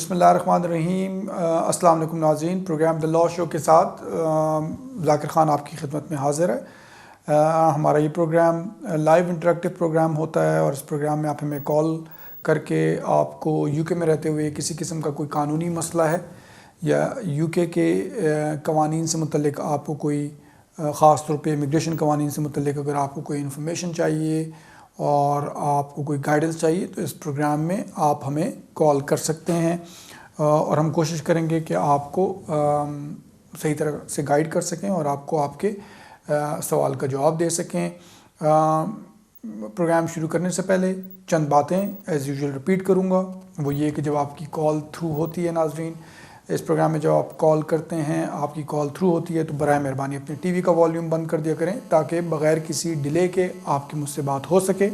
बिस्मिल्लाहिर्रहमानिर्रहीम। अस्सलाम वालेकुम नाज़रीन। प्रोग्राम द लॉ शो के साथ ज़ाकिर ख़ान आपकी खिदमत में हाज़िर है। हमारा ये प्रोग्राम लाइव इंटरेक्टिव प्रोग्राम होता है और इस प्रोग्राम में आप हमें कॉल करके आपको यूके में रहते हुए किसी किस्म का कोई कानूनी मसला है या यूके के कवानीन से मुतल्लिक आपको कोई ख़ास तौर पे इमिग्रेशन कवानीन से मुतल्लिक अगर आपको कोई इन्फॉर्मेशन चाहिए और आपको कोई गाइडेंस चाहिए तो इस प्रोग्राम में आप हमें कॉल कर सकते हैं और हम कोशिश करेंगे कि आपको सही तरह से गाइड कर सकें और आपको आपके सवाल का जवाब दे सकें। प्रोग्राम शुरू करने से पहले चंद बातें एज़ यूजुअल रिपीट करूँगा। वो ये कि जब आपकी कॉल थ्रू होती है नाज़रीन, इस प्रोग्राम में जब आप कॉल करते हैं, आपकी कॉल थ्रू होती है तो बराए मेहरबानी अपने टीवी का वॉल्यूम बंद कर दिया करें ताकि बग़ैर किसी डिले के आपकी मुझसे बात हो सके।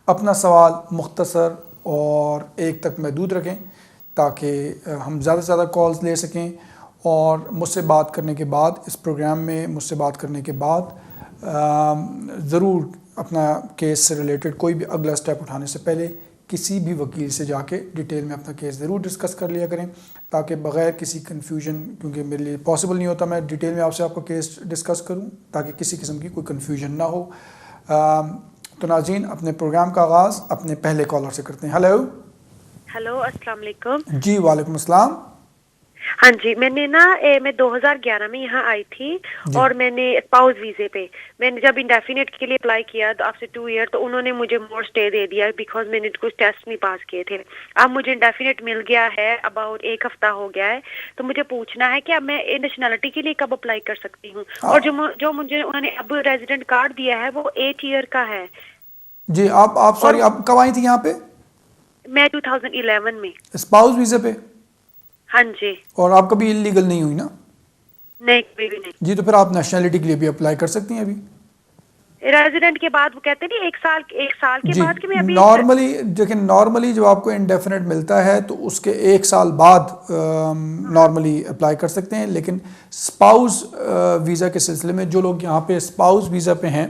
अपना सवाल मुख्तसर और एक तक महदूद रखें ताकि हम ज़्यादा से ज़्यादा कॉल्स ले सकें। और मुझसे बात करने के बाद, इस प्रोग्राम में मुझसे बात करने के बाद ज़रूर अपना केस से रिलेटेड कोई भी अगला स्टेप उठाने से पहले किसी भी वकील से जाके डिटेल में अपना केस ज़रूर डिस्कस कर लिया करें ताकि बग़ैर किसी कन्फ्यूजन, क्योंकि मेरे लिए पॉसिबल नहीं होता मैं डिटेल में आपसे आपका केस डिस्कस करूं, ताकि किसी किस्म की कोई कन्फ्यूजन ना हो। तो नाज़रीन, अपने प्रोग्राम का आगाज़ अपने पहले कॉलर से करते हैं। हेलो अस्सलाम वालेकुम। जी वालेकुम अस्सलाम। हाँ जी, मैं 2011 में यहाँ आई थी और मैंने स्पाउस वीज़े पे मैंने जब इंडेफिनेट के लिए अप्लाई किया तो आफ्टर 2 ईयर तो उन्होंने मुझे मोर स्टे दे दिया बिकॉज मैंने कुछ टेस्ट नहीं पास किए थे। अब मुझे इंडेफिनेट मिल गया है, अबाउट 1 हफ्ता हो गया है। तो मुझे पूछना है कि अब मैं नेशनलिटी के लिए कब अप्लाई कर सकती हूँ? और जो मुझे उन्होंने अब रेजिडेंट कार्ड दिया है वो 8 ईयर का है। जी, आप सॉरी, आप कब आई थी यहाँ पे? मैं 2011 में स्पाउस वीज़े पे। हाँ जी। और आप कभी इलीगल नहीं हुई ना? नहीं, कभी भी नहीं। जी, तो फिर आप नेशनलिटी के लिए भी अप्लाई कर सकती हैं अभी। रेजिडेंट के बाद वो कहते नहीं एक साल के बाद कि मैं अभी नॉर्मली देखिए, नॉर्मली जब आपको इंडेफिनेट मिलता है तो उसके 1 साल बाद नॉर्मली अप्लाई कर सकते हैं। लेकिन स्पाउस वीज़ा के सिलसिले में जो लोग यहाँ पे स्पाउस वीज़ा पे हैं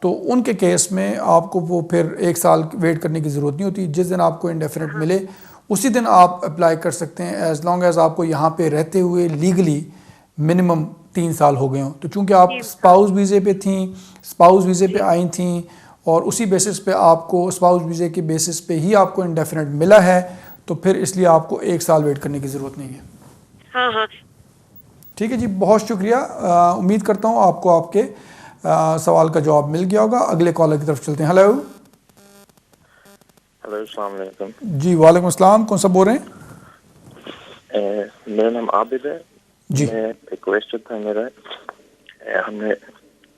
तो उनके केस में आपको वो फिर 1 साल वेट करने की ज़रूरत नहीं होती। जिस दिन आपको इंडेफिनेट मिले उसी दिन आप अप्लाई कर सकते हैं, एज़ लॉन्ग एज़ आपको यहाँ पे रहते हुए लीगली मिनिमम 3 साल हो गए हों। तो चूँकि आप स्पाउस वीज़े पे थी, स्पाउस वीज़े पे आई थी और उसी बेसिस पे आपको स्पाउस वीज़े के बेसिस पे ही आपको इंडेफिनेट मिला है, तो फिर इसलिए आपको 1 साल वेट करने की ज़रूरत नहीं है। हाँ। ठीक है जी, बहुत शुक्रिया। उम्मीद करता हूँ आपको आपके सवाल का जवाब मिल गया होगा। अगले कॉलर की तरफ चलते हैं। हेलो अस्सलाम वालेकुम। जी वालेकुम अस्सलाम। कौन सा बोल रहे हैं? मेरा नाम आबिद है जी। मैं एक क्वेश्चन था मेरा। हमने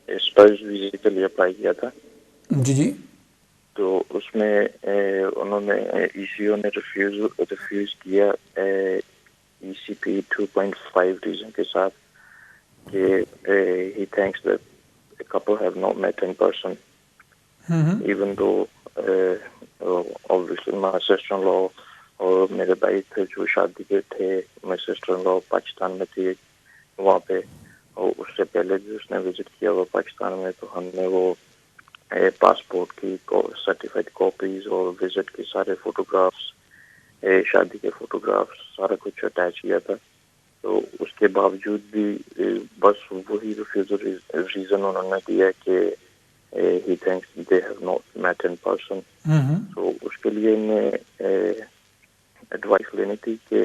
स्पाउस वीज़े के लिए अप्लाई किया था। जी। तो उसमें उन्होंने ईसीओ ने रिफ्यूज किया ECP 2.5 रीजन के साथ कि he thinks that the couple have not met in person, even though obviously my sister-in-law और मेरे भाई थे जो शादी के थे, मेरी सिस्टर-इन-लॉ पाकिस्तान में थी वहाँ पे, और उससे पहले भी उसने विजिट किया हुआ पाकिस्तान में। तो हमने वो पासपोर्ट की सर्टिफाइड कॉपीज और विजिट के सारे फोटोग्राफ्स, शादी के फोटोग्राफ्स, सारा कुछ अटैच किया था। तो उसके बावजूद भी बस वही रिफ्यूजल रीज़न उन्होंने दिया कि he thinks they have not met in person। तो उसके लिए मैं एडवाइस लेनी थी कि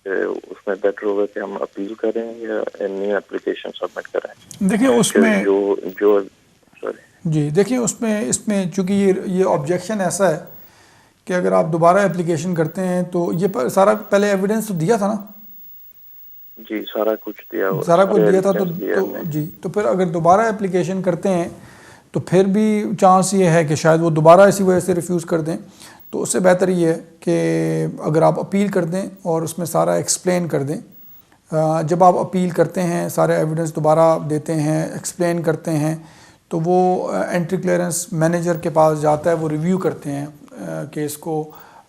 उसमें बेटर होगा कि हम अपील करें या न्यू एप्लीकेशन सबमिट करें। देखिए उसमें जो सॉरी जी, देखिए उसमें इसमें चूँकि ये ऑब्जेक्शन ऐसा है कि अगर आप दोबारा एप्लीकेशन करते हैं तो ये सारा पहले एविडेंस तो दिया था ना? जी, सारा कुछ दिया था तो जी, तो फिर अगर दोबारा एप्लीकेशन करते हैं तो फिर भी चांस ये है कि शायद वो दोबारा इसी वजह से रिफ्यूज़ कर दें। तो उससे बेहतर ये है कि अगर आप अपील कर दें और उसमें सारा एक्सप्लेन कर दें। जब आप अपील करते हैं, सारे एविडेंस दोबारा देते हैं, एक्सप्लेन करते हैं, तो वो एंट्री क्लियरेंस मैनेजर के पास जाता है, वो रिव्यू करते हैं केस को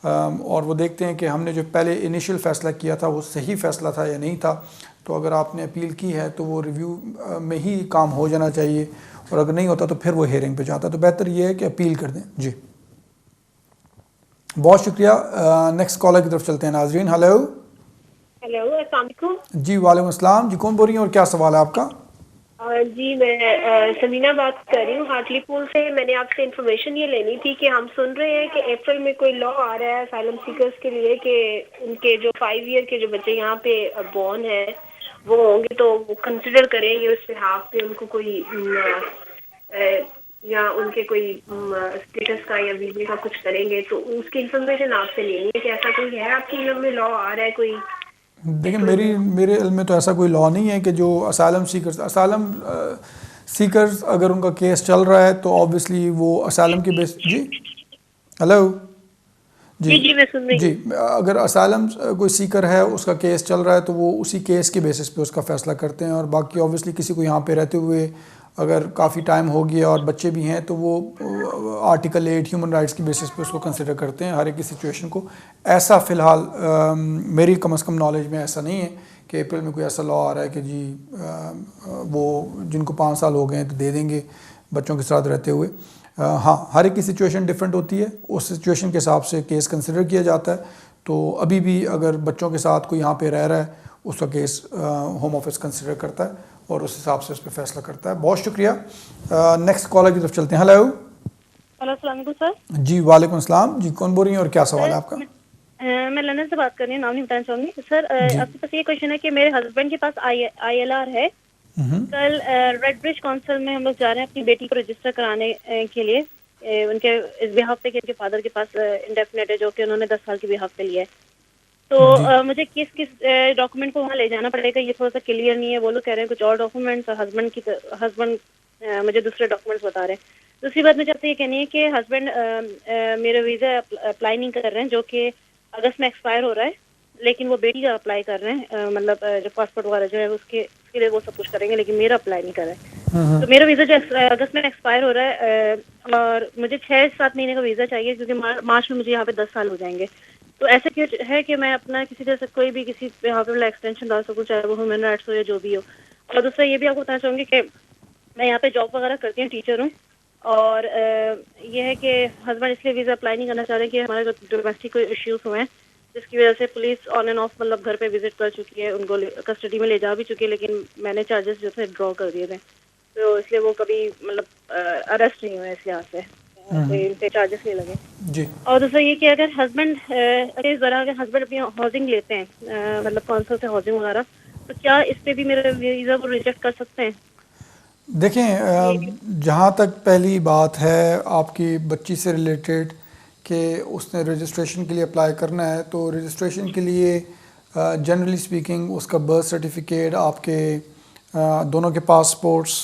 और वो देखते हैं कि हमने जो पहले इनिशियल फ़ैसला किया था वो सही फ़ैसला था या नहीं था। तो अगर आपने अपील की है तो वो रिव्यू में ही काम हो जाना चाहिए, और अगर नहीं होता तो फिर वो हेयरिंग पे जाता है। तो बेहतर ये है कि अपील कर दें। जी बहुत शुक्रिया। नेक्स्ट कॉलर की तरफ चलते हैं नाजरीन। हेलो। हेलो, अस्सलाम वालेकुम। जी वालेकुम अस्सलाम। जी कौन बोल रही हैं और क्या सवाल है आपका? जी मैं समीना बात कर रही हूँ हार्टलीपुल से। मैंने आपसे इन्फॉर्मेशन ये लेनी थी कि हम सुन रहे हैं कि अप्रैल में कोई लॉ आ रहा है असाइलम सीकर्स के लिए कि उनके जो 5 ईयर के जो बच्चे यहाँ पे बॉर्न है वो होंगे तो वो कंसिडर करेंगे उस बिहाफ पे उनको कोई या उनके कोई स्टेटस का या वीजे का कुछ करेंगे, तो उसकी इन्फॉर्मेशन आपसे लेनी है कि ऐसा कोई है आपके इल्म में लॉ आ रहा है कोई? देखिए मेरे इल्म में तो ऐसा कोई लॉ नहीं है कि जो असाइलम सीकर्स अगर उनका केस चल रहा है तो ऑब्वियसली वो असाइलम के बेस। जी हेलो। जी मैं सुन रही जी अगर असाइलम कोई सीकर है उसका केस चल रहा है तो वो उसी केस के बेसिस पे उसका फ़ैसला करते हैं। और बाकी ऑब्वियसली किसी को यहाँ पे रहते हुए अगर काफ़ी टाइम हो गया और बच्चे भी हैं तो वो आर्टिकल 8 ह्यूमन राइट्स की बेसिस पे उसको कंसिडर करते हैं हर एक की सिचुएशन को। ऐसा फ़िलहाल मेरी कम से कम नॉलेज में ऐसा नहीं है कि अप्रैल में कोई ऐसा लॉ आ रहा है कि जी वो जिनको 5 साल हो गए हैं तो दे देंगे बच्चों के साथ रहते हुए। हाँ, हर एक की सिचुएशन डिफरेंट होती है, उस सिचुएशन के हिसाब से केस कंसिडर किया जाता है। तो अभी भी अगर बच्चों के साथ कोई यहाँ पे रह रहा है उसका केस होम ऑफिस कंसिडर करता है और उस हिसाब से उस पर फैसला करता है। बहुत शुक्रिया। नेक्स्ट कॉलर की तरफ चलते हैं। हेलो। अस्सलाम वालेकुम सर। जी वालेकुम अस्सलाम। जी कौन बोल रही हैं और क्या सवाल है आपका? मैं लंदन से बात कर रही हूँ, नाम नहीं बताना चाहूंगी सर। आपके पास ये क्वेश्चन है कि मेरे हस्बैंड के पास ILR है। कल रेड ब्रिज काउंसिल में हम लोग जा रहे हैं अपनी बेटी को रजिस्टर कराने के लिए उनके इस बिहाफ पे कि उनके फादर के पास इंडेफिनेट है जो कि उन्होंने 10 साल के बिहाफ पे लिया है। तो मुझे किस किस डॉक्यूमेंट को वहाँ ले जाना पड़ेगा ये थोड़ा सा क्लियर नहीं है। वो लोग कह रहे हैं कुछ और डॉक्यूमेंट्स और हस्बैंड मुझे दूसरे डॉक्यूमेंट्स बता रहे हैं। दूसरी बात मुझे आपसे ये कहनी है कि हस्बैंड मेरा वीज़ा अप्लाई नहीं कर रहे हैं जो कि अगस्त में एक्सपायर हो रहा है, लेकिन वो बेटी का अप्लाई कर रहे हैं। मतलब जो पासपोर्ट वगैरह जो है उसके लिए वो सब कुछ करेंगे लेकिन मेरा अप्लाई नहीं कर रहे हैं। तो मेरा वीज़ा जो अगस्त में एक्सपायर हो रहा है और मुझे 6-7 महीने का वीज़ा चाहिए क्योंकि मार्च में मुझे यहाँ पे 10 साल हो जाएंगे। तो ऐसे क्यों है कि मैं अपना किसी तरह से कोई भी किसी यहाँ पे एक्सटेंशन डाल सकूँ, चाहे वो ह्यूमन राइट्स हो या जो भी हो। और दूसरा ये भी आपको बताना चाहूँगी कि मैं यहाँ पे जॉब वगैरह करती हूँ, टीचर हूँ। और ये है कि हस्बैंड इसलिए वीज़ा अप्लाई नहीं करना चाह रहे कि हमारे डोमेस्टिक कोई इश्यूज हुए हैं जिसकी वजह से पुलिस ऑन एंड ऑफ मतलब घर पे विजिट कर चुकी है, उनको कस्टडी में ले जा भी चुकी है, लेकिन मैंने चार्जेस जो थे ड्रॉ कर दिए थे। तो इसलिए वो कभी मतलब अरेस्ट नहीं हुए इस लिहाज से, इन पे चार्जेस नहीं लगे जी। और दूसरा ये कि अगर हस्बैंड अगर हस्बैंड अपनी हाउसिंग लेते हैं मतलब कौंसिल से हाउसिंग वगैरह, तो क्या इस पे भी मेरा वीज़ा वो रिजेक्ट कर सकते हैं? देखें, जहाँ तक पहली बात है आपकी बच्ची से रिलेटेड कि उसने रजिस्ट्रेशन के लिए अप्लाई करना है, तो रजिस्ट्रेशन के लिए जनरली स्पीकिंग उसका बर्थ सर्टिफिकेट, आपके दोनों के पासपोर्ट्स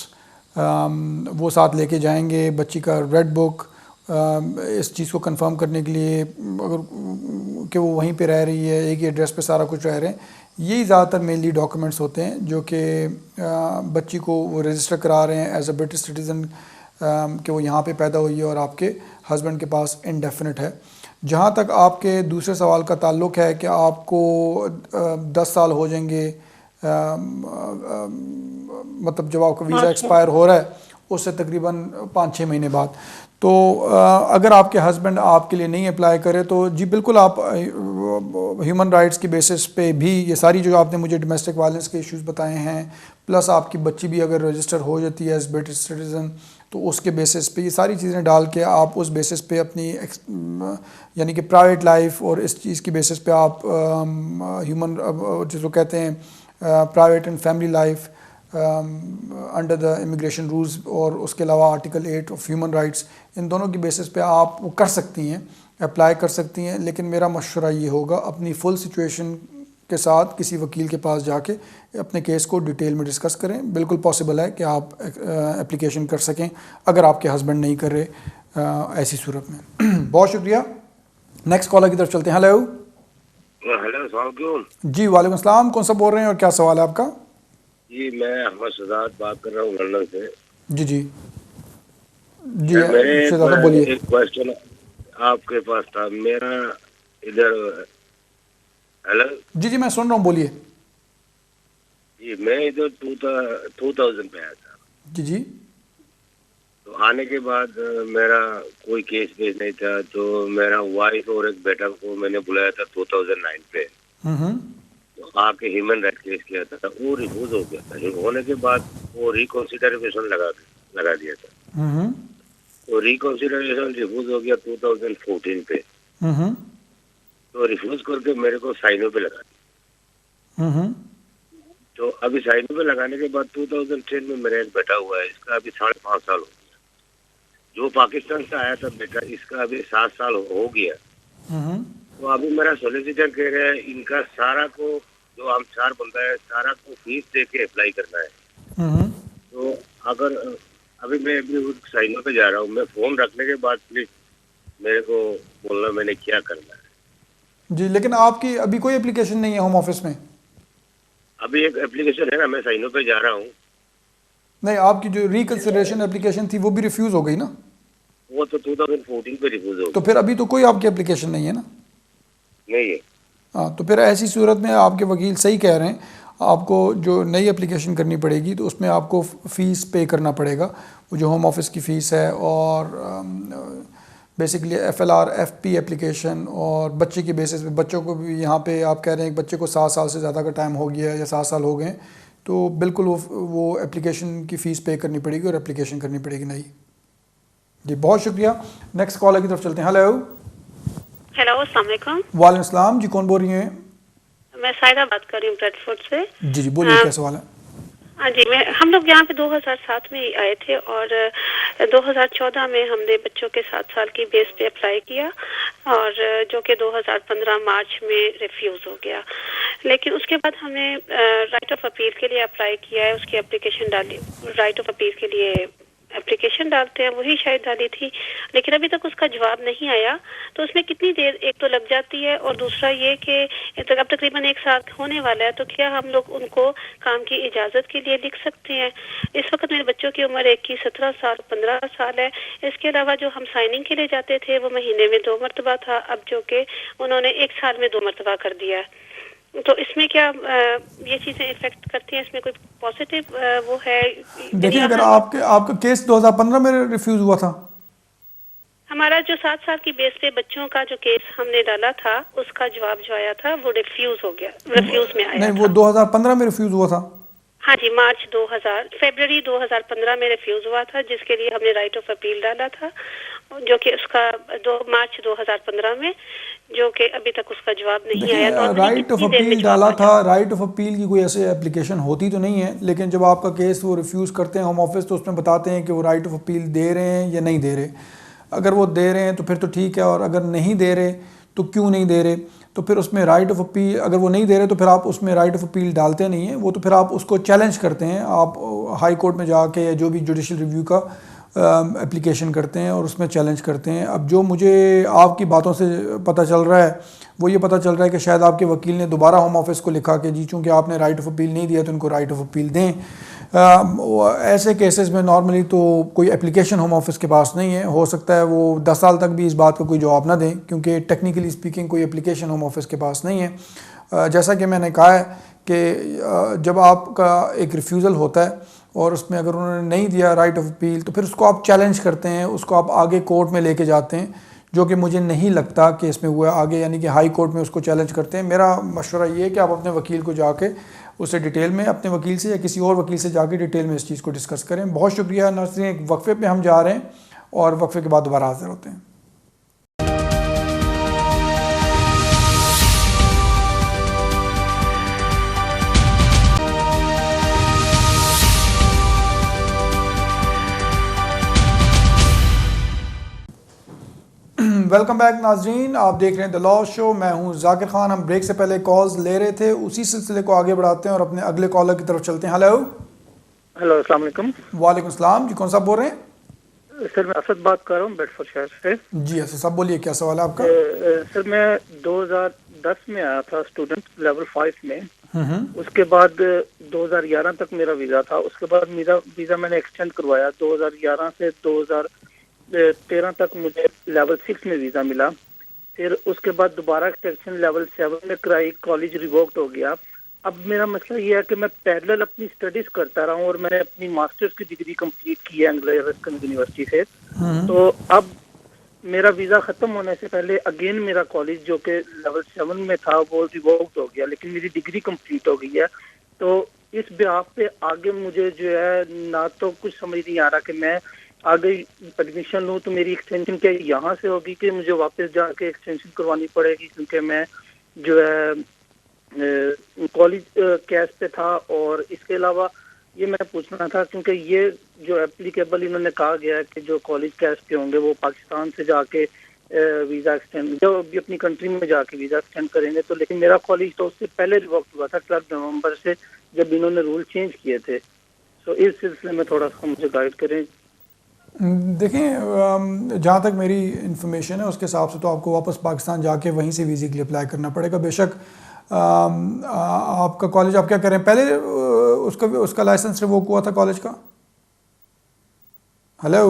वो साथ लेके जाएंगे। बच्ची का रेड बुक, इस चीज़ को कंफर्म करने के लिए अगर कि वो वहीं पे रह रही है, एक ही एड्रेस पे सारा कुछ रह रहे हैं, यही ज़्यादातर मेनली डॉक्यूमेंट्स होते हैं जो कि बच्ची को वो रजिस्टर करा रहे हैं एज अ ब्रिटिश सिटीज़न कि वो यहाँ पे पैदा हुई है और आपके हस्बैंड के पास इंडेफिनिट है। जहाँ तक आपके दूसरे सवाल का ताल्लुक़ है कि आपको 10 साल हो जाएंगे मतलब जब आपका वीज़ा एक्सपायर हो रहा है उससे तकरीबन 5-6 महीने बाद, तो अगर आपके हस्बैंड आपके लिए नहीं अप्लाई करे तो जी बिल्कुल आप ह्यूमन राइट्स की बेसिस पे भी ये सारी जो आपने मुझे डोमेस्टिक वायलेंस के इश्यूज बताए हैं, प्लस आपकी बच्ची भी अगर रजिस्टर हो जाती है एज ब्रिटिश सिटीज़न, तो उसके बेसिस पे ये सारी चीज़ें डाल के आप उस बेसिस पे अपनी यानी कि प्राइवेट लाइफ और इस चीज़ की बेसिस पे आप ह्यूमन जिसको कहते हैं private and family life under the immigration rules और उसके अलावा आर्टिकल 8 ऑफ ह्यूमन राइट्स, इन दोनों की बेसिस पे आप वो कर सकती हैं, अप्लाई कर सकती हैं। लेकिन मेरा मशवरा ये होगा अपनी फुल सिचुएशन के साथ किसी वकील के पास जाके अपने केस को डिटेल में डिस्कस करें। बिल्कुल पॉसिबल है कि आप एप्लीकेशन कर सकें अगर आपके हस्बैंड नहीं कर रहे ऐसी सूरत में। बहुत शुक्रिया। नेक्स्ट कॉलर की तरफ चलते हैं। हेलो। हेलो, जी वालेकुम सलाम। कौन सा बोल रहे हैं और क्या सवाल है आपका? जी मैं अहमद सदात बात कर रहा हूँ लंदन से। जी जी जी मेरे बोलिए। एक क्वेश्चन आपके पास था मेरा इधर। हेलो जी जी मैं सुन रहा हूँ, बोलिए। जी मैं इधर 2000 पे आया था। जी जी। तो आने के बाद मेरा कोई केस बेस नहीं था, तो मेरा वाइफ और एक बेटा को मैंने बुलाया था 2009 पे। तो आके ह्यूमन राइट केस किया था, वो रिफ्यूज हो गया था। होने के बाद वो रिकॉन्सिडरेशन लगा दिया था। तो रिकॉन्सिडरेशन रिफ्यूज हो गया 2014 पे। तो रिफ्यूज करके मेरे को साइनो पे लगा दिया। तो अभी साइनो पे लगाने के बाद 2010 में मेरा एक बेटा हुआ है, इसका अभी 5.5 साल हो गया। जो पाकिस्तान से आया था बेटा, इसका अभी 7 साल हो गया। तो अभी मेरा सोलिसिटर कह रहे हैं इनका सारा को, जो हम 4 बंदा है, सारा को फीस दे के अप्लाई करना है। तो अगर अभी मैं अभी साइनो पे जा रहा हूँ, मैं फोन रखने के बाद प्लीज मेरे को बोलना मैंने क्या करना है। जी, लेकिन आपकी अभी कोई एप्लीकेशन नहीं है होम ऑफिस में? अभी एक एप्लीकेशन है ना, मैं साइनो पे जा रहा हूँ। नहीं, आपकी जो रिकंसिडरेशन एप्लीकेशन थी वो भी रिफ्यूज हो गई ना? वो तो 2014 पे रिफ्यूज हो गई। तो फिर अभी तो कोई आपकी एप्लीकेशन नहीं है ना? नहीं है। हाँ, तो फिर ऐसी सूरत में आपके वकील सही कह रहे हैं, आपको जो नई एप्लीकेशन करनी पड़ेगी तो उसमें आपको फ़ीस पे करना पड़ेगा, वो जो होम ऑफिस की फ़ीस है। और बेसिकली FLR FP एप्लीकेशन, और बच्चे की बेसिस पे, बच्चों को भी यहाँ पे आप कह रहे हैं कि बच्चे को 7 साल से ज़्यादा का टाइम हो गया है या 7 साल हो गए, तो बिल्कुल वो एप्लीकेशन की फ़ीस पे करनी पड़ेगी और एप्लीकेशन करनी पड़ेगी नई। जी, बहुत शुक्रिया। नेक्स्ट कॉलर की तरफ चलते हैं। हेलो। हेलो, अस्सलाम वालेकुम। वालेकुम सलाम जी, कौन बोल रही हैं? मैं सायदा बात कर रही हूँ ब्रेडफोर्ड से। जी बोलिए, क्या सवाल है? हाँ जी, हम लोग यहाँ पे 2007 में आए थे और 2014 में हमने बच्चों के 7 साल की बेस पे अप्लाई किया, और जो कि 2015 मार्च में रिफ्यूज हो गया। लेकिन उसके बाद हमने राइट ऑफ अपील के लिए अप्लाई किया है, उसकी एप्लीकेशन डाली, राइट ऑफ अपील के लिए एप्लीकेशन डालते हैं, वही शायद डाली थी, लेकिन अभी तक उसका जवाब नहीं आया। तो उसमें कितनी देर एक तो लग जाती है, और दूसरा ये कि अब तकरीबन 1 साल होने वाला है, तो क्या हम लोग उनको काम की इजाज़त के लिए लिख सकते हैं? इस वक्त मेरे बच्चों की उम्र एक की 17 साल 15 साल है। इसके अलावा जो हम साइनिंग के लिए जाते थे वो महीने में 2 मरतबा था, अब जो कि उन्होंने 1 साल में 2 मरतबा कर दिया है। तो इसमें क्या ये चीज़ें इफेक्ट करती हैं? इसमें कोई पॉजिटिव वो है? देखिए, अगर आपका केस 2015 में रिफ्यूज हुआ था, हमारा जो 7 साल की बेस पे बच्चों का जो केस हमने डाला था, उसका जवाब जो आया था वो रिफ्यूज हो गया, रिफ्यूज में आया। नहीं, वो 2015 में रिफ्यूज हुआ था। हाँ जी, फरवरी 2015 में रिफ्यूज हुआ था, जिसके लिए हमने राइट ऑफ अपील डाला था, जो कि उसका मार्च 2015 में, जो कि अभी तक उसका जवाब नहीं आया। तो राइट ऑफ अपील डाला था, राइट ऑफ अपील की कोई ऐसे एप्लीकेशन होती तो नहीं है, लेकिन जब आपका केस वो रिफ्यूज़ करते हैं होम ऑफिस, तो उसमें बताते हैं कि वो राइट ऑफ अपील दे रहे हैं या नहीं दे रहे। अगर वो दे रहे हैं तो फिर तो ठीक है, और अगर नहीं दे रहे तो क्यों नहीं दे रहे, तो फिर उसमें राइट ऑफ अपील, अगर वो नहीं दे रहे तो फिर आप उसमें राइट ऑफ अपील डालते नहीं हैं, वो तो फिर आप उसको चैलेंज करते हैं, आप हाई कोर्ट में जाके जो भी जुडिशल रिव्यू का एप्लीकेशन करते हैं और उसमें चैलेंज करते हैं। अब जो मुझे आपकी बातों से पता चल रहा है वो ये पता चल रहा है कि शायद आपके वकील ने दोबारा होम ऑफिस को लिखा कि जी चूँकि आपने राइट ऑफ अपील नहीं दिया तो इनको राइट ऑफ अपील दें। ऐसे केसेस में नॉर्मली तो कोई एप्लीकेशन होम ऑफिस के पास नहीं है, हो सकता है वो 10 साल तक भी इस बात का कोई जवाब ना दें, क्योंकि टेक्निकली स्पीकिंग कोई एप्लीकेशन होम ऑफिस के पास नहीं है। जैसा कि मैंने कहा है कि जब आपका एक रिफ्यूज़ल होता है और उसमें अगर उन्होंने नहीं दिया राइट ऑफ अपील, तो फिर उसको आप चैलेंज करते हैं, उसको आप आगे कोर्ट में लेके जाते हैं, जो कि मुझे नहीं लगता कि इसमें हुआ आगे, यानी कि हाई कोर्ट में उसको चैलेंज करते हैं। मेरा मशवरा ये है कि आप अपने वकील को जाके उसे डिटेल में, अपने वकील से या किसी और वकील से जाके डिटेल में इस चीज़ को डिस्कस करें। बहुत शुक्रिया नाज़रीन, एक वक्फे पे हम जा रहे हैं और वक्फे के बाद दोबारा हाजिर होते हैं। वेलकम बैक नाजरीन, आप देख रहे हैं द लॉ शो। मैं हूं जाकिर खान। हम ब्रेक से पहले कॉल्स ले रहे थे, उसी सिलसिले को आगे बढ़ाते हैं और अपने अगले कॉलर की तरफ चलते हैं। हेलो। अस्सलाम वालेकुम। वालेकुम सलाम जी, कौन सा बोल रहे हैं? सर मैं असद बात कर रहा हूँ बेडफोर्ड शहर से। जी असद साहब बोलिए, क्या सवाल है आपका? सर मैं 2010 में आया था स्टूडेंट लेवल 5 में, उसके बाद 2011 तक मेरा वीज़ा था। उसके बाद मेरा वीज़ा मैंने एक्सटेंड करवाया 2011 से 2013 तक मुझे लेवल 6 में वीज़ा मिला। फिर उसके बाद दोबारा एक्सटेंशन लेवल 7 में कराई, कॉलेज रिवोक्ड हो गया। अब मेरा मसला ये है कि मैं पैरेलल अपनी स्टडीज करता रहा हूँ और मैंने अपनी मास्टर्स की डिग्री कंप्लीट की है एंग्लो अमेरिकन यूनिवर्सिटी से। तो अब मेरा वीज़ा ख़त्म होने से पहले अगेन मेरा कॉलेज जो कि लेवल 7 में था वो रिवोक्ड हो गया, लेकिन मेरी डिग्री कंप्लीट हो गई है। तो इस बिहाफ पे आगे मुझे जो है ना तो कुछ समझ नहीं आ रहा कि मैं आगे एडमिशन लूँ तो मेरी एक्सटेंशन क्या यहाँ से होगी कि मुझे वापस जाके एक्सटेंशन करवानी पड़ेगी, क्योंकि मैं जो है कॉलेज कैश पे था। और इसके अलावा ये मैं पूछना था क्योंकि ये जो एप्लीकेबल इन्होंने कहा गया है कि जो कॉलेज कैश पे होंगे वो पाकिस्तान से जाके वीज़ा एक्सटेंड जो भी अपनी कंट्री में जाके वीज़ा एक्सटेंड करेंगे। तो लेकिन मेरा कॉलेज तो उससे पहले रिवोक हुआ था 12 नवंबर से, जब इन्होंने रूल चेंज किए थे। तो इस सिलसिले में थोड़ा सा मुझे गाइड करें। देखें, जहाँ तक मेरी इन्फॉर्मेशन है उसके हिसाब से तो आपको वापस पाकिस्तान जाके वहीं से वीज़े के लिए अप्लाई करना पड़ेगा। बेशक आपका कॉलेज आप क्या करें, पहले उसका लाइसेंस रिवोक हुआ था कॉलेज का? हेलो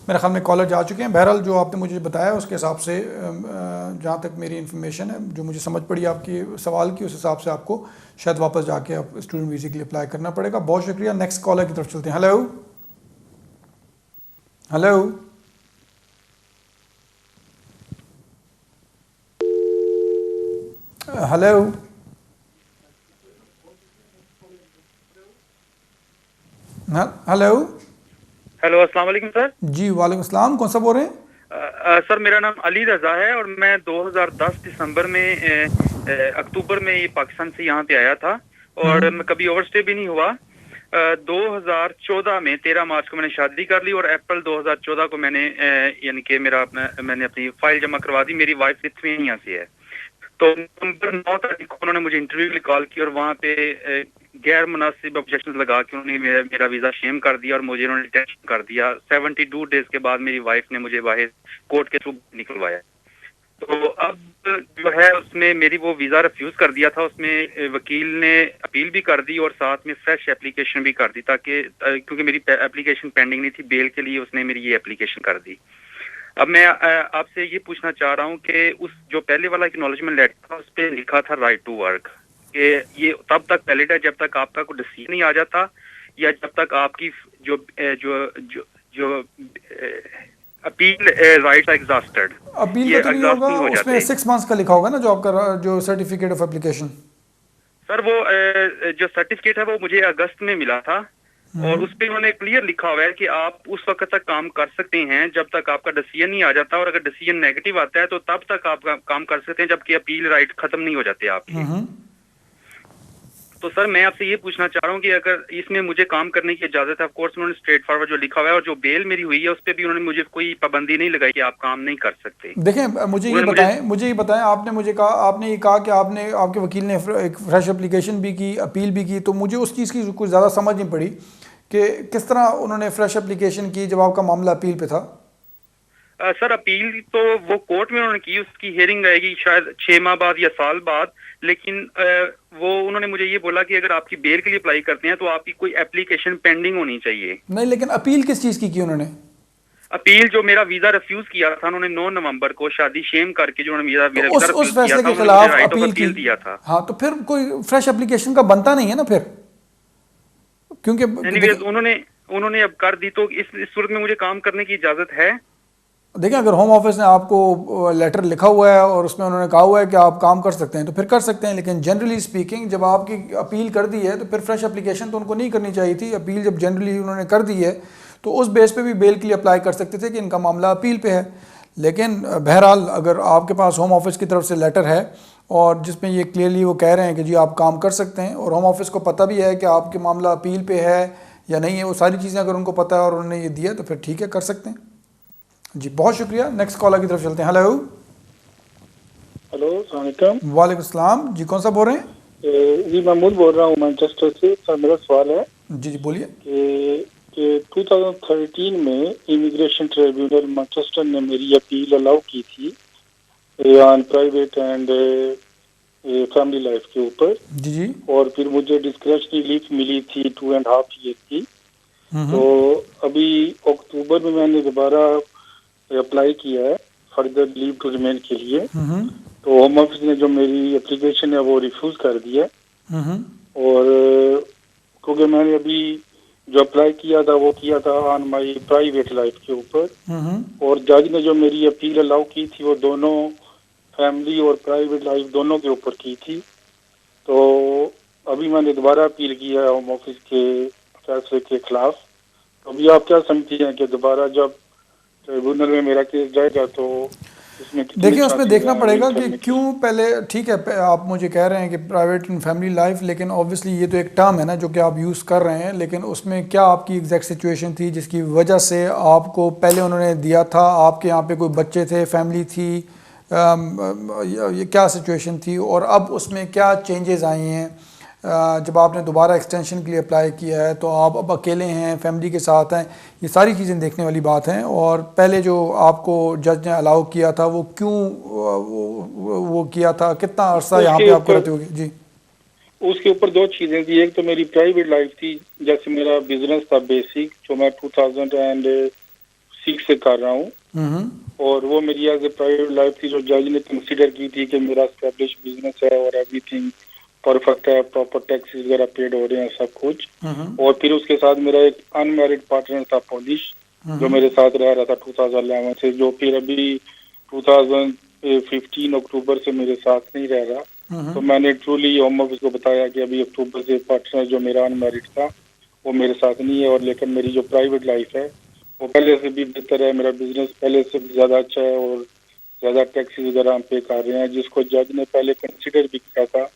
मेरे ख्याल में कॉलर जा चुके हैं। बहरहाल जो आपने मुझे बताया उसके हिसाब से जहाँ तक मेरी इन्फॉर्मेशन है, जो मुझे समझ पड़ी आपकी सवाल की, उस हिसाब से आपको शायद वापस जाके आप स्टूडेंट वीज़े के लिए अप्लाई करना पड़ेगा। बहुत शुक्रिया। नेक्स्ट कॉलर की तरफ चलते हैं। हेलो हेलो अस्सलाम वालेकुम सर। जी वालेकुम अस्सलाम। कौन सा बोल रहे हैं? सर मेरा नाम अली रज़ा है और मैं 2010 दिसंबर में अक्टूबर में ये पाकिस्तान से यहाँ पे आया था और मैं कभी ओवरस्टे भी नहीं हुआ। 2014 में 13 मार्च को मैंने शादी कर ली और अप्रैल 2014 को मैंने यानी कि मैंने अपनी फाइल जमा करवा दी। मेरी वाइफ लिथुआनिया से है। तो नवंबर 9 तारीख को उन्होंने मुझे इंटरव्यू के लिए कॉल की और वहाँ पे गैर मुनासिब ऑब्जेक्शन लगा के उन्होंने मेरा वीज़ा शेम कर दिया और मुझे उन्होंने डिटेंशन कर दिया। 72 डेज के बाद मेरी वाइफ ने मुझे बाहर कोर्ट के थ्रू निकलवाया। तो अब जो है उसमें मेरी वो वीज़ा रिफ्यूज़ कर दिया था। उसमें वकील ने अपील भी कर दी और साथ में फ्रेश एप्लीकेशन भी कर दी, ताकि क्योंकि मेरी एप्लीकेशन पेंडिंग नहीं थी बेल के लिए, उसने मेरी ये एप्लीकेशन कर दी। अब मैं आपसे ये पूछना चाह रहा हूँ कि उस जो पहले वाला एक्नॉलेजमेंट लेटर था उस पर लिखा था राइट टू वर्क, कि ये तब तक वैलिड है जब तक आपका कोई डिसीजन नहीं आ जाता या जब तक आपकी जो जो जो जो अपील राइट्स एग्जॉस्टेड। अपील का तो नहीं होगा, उसमें 6 मंथ्स का लिखा होगा ना जो आपका जो सर्टिफिकेट ऑफ एप्लीकेशन। सर वो जो सर्टिफिकेट है वो मुझे अगस्त में मिला था और उस पे उन्होंने क्लियर लिखा हुआ है कि आप उस वक्त तक काम कर सकते हैं जब तक आपका डिसीजन नहीं आ जाता, और अगर डिसीजन नेगेटिव आता है तो तब तक आप काम कर सकते हैं जबकि अपील राइट खत्म नहीं हो जाते आपके। तो सर मैं आपसे ये पूछना चाह रहा हूँ कि अगर इसमें मुझे काम करने की इजाजत है, ऑफ कोर्स उन्होंने स्ट्रेट फॉरवर्ड जो लिखा हुआ है, और जो बेल मेरी हुई है उस पर भी उन्होंने मुझे कोई पाबंदी नहीं लगाई कि आप काम नहीं कर सकते। देखें, मुझे ये बताएं आपने मुझे कहा, आपने ये कहा कि आपने आपके वकील ने एक फ्रेश एप्लीकेशन भी की, अपील भी की, तो मुझे उस चीज़ की कुछ ज़्यादा समझ नहीं पड़ी कि किस तरह उन्होंने फ्रेश एप्लीकेशन की जब आपका मामला अपील पे था। सर अपील तो वो कोर्ट में उन्होंने की, उसकी हियरिंग रहेगी शायद 6 माह बाद या साल बाद, लेकिन वो उन्होंने मुझे ये बोला कि अगर आपकी बेल के लिए अप्लाई करते हैं तो आपकी कोई एप्लीकेशन पेंडिंग होनी चाहिए। नहीं, लेकिन अपील किस चीज़ की उन्होंने? अपील जो मेरा वीजा रिफ्यूज किया था उन्होंने 9 नवंबर को शादी शेम करके जो उन्होंने मेरा उस फैसले के खिलाफ अपील दिया था। हाँ, तो फिर कोई फ्रेश एप्लीकेशन का बनता नहीं है ना फिर, क्योंकि उन्होंने अब कर दी। तो इस सूरत में मुझे काम करने की इजाजत है? देखिए, अगर होम ऑफिस ने आपको लेटर लिखा हुआ है और उसमें उन्होंने कहा हुआ है कि आप काम कर सकते हैं तो फिर कर सकते हैं, लेकिन जनरली स्पीकिंग जब आपकी अपील कर दी है तो फिर फ्रेश एप्लीकेशन तो उनको नहीं करनी चाहिए थी। अपील जब जनरली उन्होंने कर दी है तो उस बेस पे भी बेल के लिए अप्लाई कर सकते थे कि इनका मामला अपील पे है। लेकिन बहरहाल अगर आपके पास होम ऑफिस की तरफ से लेटर है और जिसमें ये क्लियरली वो कह रहे हैं कि जी आप काम कर सकते हैं, और होम ऑफिस को पता भी है कि आपके मामला अपील पे है या नहीं है, वो सारी चीज़ें अगर उनको पता है और उन्होंने ये दिया तो फिर ठीक है, कर सकते हैं जी। बहुत शुक्रिया। नेक्स्ट कॉलर की तरफ चलते हैं। हेलो अस्सलाम वालेकुम। वालेकुम सलाम जी, कौन सा बोल रहे हैं? जी महमूद बोल रहा हूँ मैनचेस्टर से। सर मेरा सवाल है जी बोलिए कि 2013 में इमिग्रेशन ट्रिब्यूनल मैनचेस्टर ने मेरी अपील अलाउ की थी on private and family life के ऊपर जी, और फिर मुझे डिस्क्रिशनरी लीव मिली थी 2.5 ईयर की। तो अभी अक्टूबर में मैंने दोबारा अप्लाई किया है फर्दर लीव टू रिमेन के लिए। तो होम ऑफिस ने जो मेरी एप्लीकेशन है वो रिफ्यूज कर दी है। और क्योंकि मैंने अभी जो अप्लाई किया था वो किया था ऑन माई प्राइवेट लाइफ के ऊपर, और जज ने जो मेरी अपील अलाउ की थी वो दोनों फैमिली और प्राइवेट लाइफ दोनों के ऊपर की थी। तो अभी मैंने दोबारा अपील किया है होम ऑफिस के फैसले के खिलाफ। तो अभी आप क्या समझती हैं कि दोबारा जब ट्रिब्यूनल में मेरा केस जाएगा तो देखिए उसमें देखना पड़ेगा कि क्यों पहले, ठीक है आप मुझे कह रहे हैं कि प्राइवेट एंड फैमिली लाइफ, लेकिन ऑब्वियसली ये तो एक टर्म है ना जो कि आप यूज़ कर रहे हैं, लेकिन उसमें क्या आपकी एग्जैक्ट सिचुएशन थी जिसकी वजह से आपको पहले उन्होंने दिया था? आपके यहाँ पे कोई बच्चे थे, फैमिली थी, ये क्या सिचुएशन थी, और अब उसमें क्या चेंजेस आई हैं? जब आपने दोबारा एक्सटेंशन के लिए अप्लाई किया है तो आप अब अकेले हैं, फैमिली के साथ हैं, ये सारी चीज़ें देखने वाली बात हैं। और पहले जो आपको जज ने अलाउ किया था वो क्यों वो किया था, कितना अरसा यहाँ पे आपको रहते होगे? जी, उसके ऊपर दो चीज़ें थी। एक तो मेरी प्राइवेट लाइफ थी, जैसे मेरा बिजनेस था बेसिक जो मैं 2006 से कर रहा हूँ, और वो मेरी एज ए प्राइवेट लाइफ थी जो जज ने कंसिडर की थी कि मेरा एस्टेब्लिश बिजनेस है और एवरीथिंग परफेक्ट है, प्रॉपर टैक्सेस वगैरह पेड हो रहे हैं सब कुछ। और फिर उसके साथ मेरा एक अनमैरिड पार्टनर था पॉलिश जो मेरे साथ रह रहा था 2011 से, जो फिर अभी 2015 अक्टूबर से मेरे साथ नहीं रह रहा। तो मैंने ट्रूली होम ऑफिस को बताया कि अभी अक्टूबर से पार्टनर जो मेरा अनमैरिड था वो मेरे साथ नहीं है, और लेकिन मेरी जो प्राइवेट लाइफ है वो पहले से भी बेहतर है, मेरा बिजनेस पहले से भी ज़्यादा अच्छा है और ज़्यादा टैक्सेस वगैरह हम पे कर रहे हैं, जिसको जज ने पहले कंसिडर भी किया था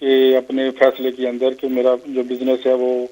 कि अपने फैसले के अंदर कि मेरा जो बिजनेस है वो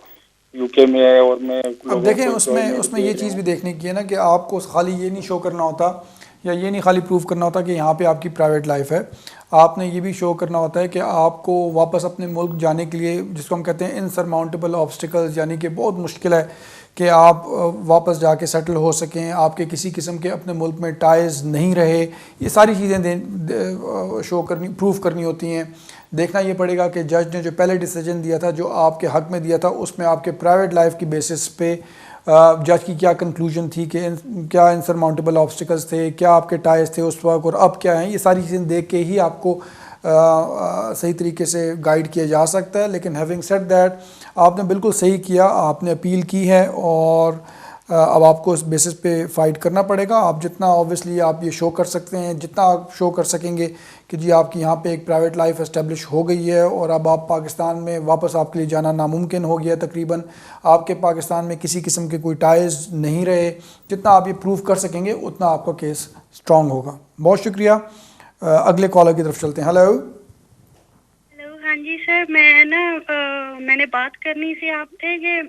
यूके में है। और मैं अब देखें उसमें ये चीज़ भी देखने की है ना कि आपको खाली ये नहीं शो करना होता या ये नहीं खाली प्रूव करना होता कि यहाँ पे आपकी प्राइवेट लाइफ है, आपने ये भी शो करना होता है कि आपको वापस अपने मुल्क जाने के लिए, जिसको हम कहते हैं इनसरमाउंटेबल ऑब्स्टिकल्स, यानी कि बहुत मुश्किल है कि आप वापस जाके सेटल हो सकें, आपके किसी किस्म के अपने मुल्क में टाइज नहीं रहे, ये सारी चीज़ें शो करनी, प्रूफ करनी होती हैं। देखना ये पड़ेगा कि जज ने जो पहले डिसीजन दिया था, जो आपके हक में दिया था, उसमें आपके प्राइवेट लाइफ की बेसिस पे जज की क्या कंक्लूजन थी कि क्या इनसरमाउंटेबल ऑब्स्टिकल्स थे, क्या आपके टाइज थे उस वक्त और अब क्या हैं। ये सारी चीज़ें देख के ही आपको सही तरीके से गाइड किया जा सकता है। लेकिन हैविंग सेड दैट, आपने बिल्कुल सही किया, आपने अपील की है और अब आपको इस बेसिस पे फ़ाइट करना पड़ेगा। आप जितना ऑब्वियसली आप ये शो कर सकते हैं, जितना आप शो कर सकेंगे कि जी आपकी यहाँ पे एक प्राइवेट लाइफ एस्टेब्लिश हो गई है और अब आप पाकिस्तान में वापस आपके लिए जाना नामुमकिन हो गया, तकरीबन आपके पाकिस्तान में किसी किस्म के कोई टाइज नहीं रहे, जितना आप ये प्रूव कर सकेंगे उतना आपका केस स्ट्रॉन्ग होगा। बहुत शुक्रिया। अगले कॉलर की तरफ चलते हैं। हेलो। हाँ जी सर, मैं ना मैंने बात करनी थी आपसे कि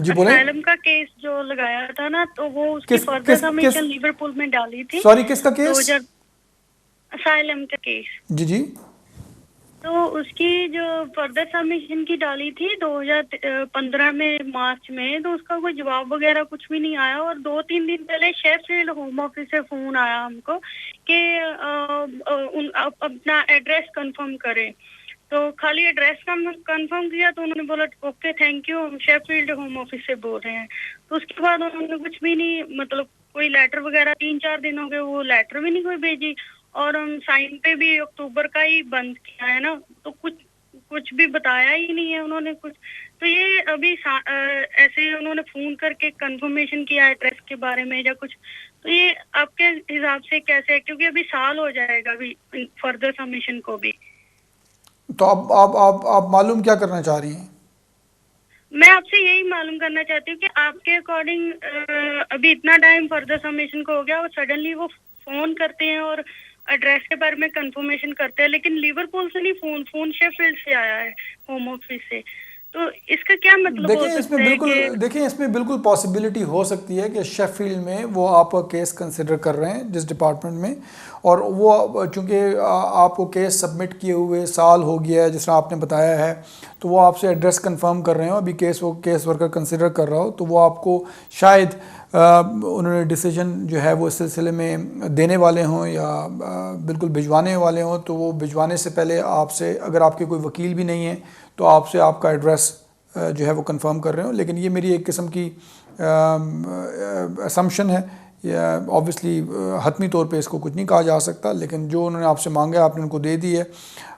असाइलम का केस जो लगाया था ना, तो वो उसकी फर्दर सबमिशन लिवरपूल में डाली थी। सॉरी, किसका केस? असाइलम का केस। जी जी। तो उसकी जो फर्दर सबमिशन की डाली थी 2015 में मार्च में, तो उसका कोई जवाब वगैरह कुछ भी नहीं आया। और 2-3 दिन पहले शेफील्ड होम ऑफिस से फोन आया हमको कि अपना एड्रेस कंफर्म करें। तो खाली एड्रेस कंफर्म किया तो उन्होंने बोला ओके थैंक यू, हम शेफील्ड होम ऑफिस से बोल रहे हैं। तो उसके बाद उन्होंने कुछ भी नहीं, मतलब कोई लेटर वगैरह 3-4 दिन हो गए, वो लेटर भी नहीं कोई भेजी। और हम साइन पे भी अक्टूबर का ही बंद किया है ना, तो कुछ भी बताया ही नहीं है उन्होंने कुछ। तो ये अभी ऐसे उन्होंने फोन करके कंफर्मेशन किया एड्रेस के बारे में या कुछ, तो ये आपके हिसाब से कैसे है? क्योंकि अभी साल हो जाएगा अभी फर्दर सबमिशन को भी। तो आप मालूम क्या करना चाह रही हैं? मैं आपसे यही मालूम करना चाहती हूँ कि आपके अकॉर्डिंग अभी इतना टाइम फर्दर सबमिशन को हो गया और सडनली वो फोन करते हैं और एड्रेस के बारे में कंफर्मेशन करते हैं, लेकिन लिवरपूल से नहीं, फोन शेफील्ड से आया है होम ऑफिस से। तो इसका क्या मतलब हो सकता है? देखिए इसमें बिल्कुल पॉसिबिलिटी हो सकती है कि शेफील्ड में वो आपका केस कंसिडर कर रहे हैं जिस डिपार्टमेंट में, और वो चूँकि आपको केस सबमिट किए हुए साल हो गया है जिस तरह आपने बताया है, तो वो आपसे एड्रेस कंफर्म कर रहे हो, अभी वो केस वर्कर कंसिडर कर रहा हो, तो वो आपको शायद उन्होंने डिसीजन जो है वो इस सिलसिले में देने वाले हों या बिल्कुल भिजवाने वाले हों। तो वो भिजवाने से पहले आपसे, अगर आपके कोई वकील भी नहीं है तो आपसे आपका एड्रेस जो है वो कंफर्म कर रहे हो। लेकिन ये मेरी एक किस्म की असम्पशन है ऑब्वियसली हतमी तौर पे इसको कुछ नहीं कहा जा सकता, लेकिन जो उन्होंने आपसे मांगा है आपने उनको दे दी है।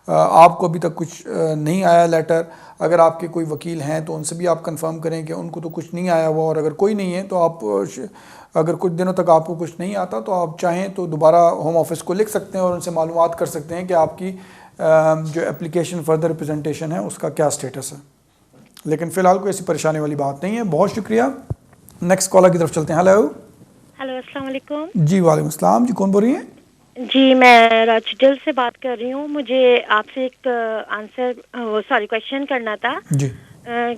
आपको अभी तक कुछ नहीं आया लेटर। अगर आपके कोई वकील हैं तो उनसे भी आप कंफर्म करें कि उनको तो कुछ नहीं आया हुआ, और अगर कोई नहीं है तो आप अगर कुछ दिनों तक आपको कुछ नहीं आता तो आप चाहें तो दोबारा होम ऑफिस को लिख सकते हैं और उनसे मालूमात कर सकते हैं कि आपकी जो एप्लीकेशन फर्दर रिप्रेजेंटेशन है उसका क्या स्टेटस है। लेकिन फ़िलहाल कोई ऐसी परेशानी वाली बात नहीं है। बहुत शुक्रिया। नेक्स्ट कॉलर की तरफ चलते हैं। हेलो हेलो, अस्सलाम वालेकुम। जी वालेकुम अस्सलाम। जी कौन बोल रही हैं? जी मैं राजडल से बात कर रही हूँ। मुझे आपसे एक क्वेश्चन करना था जी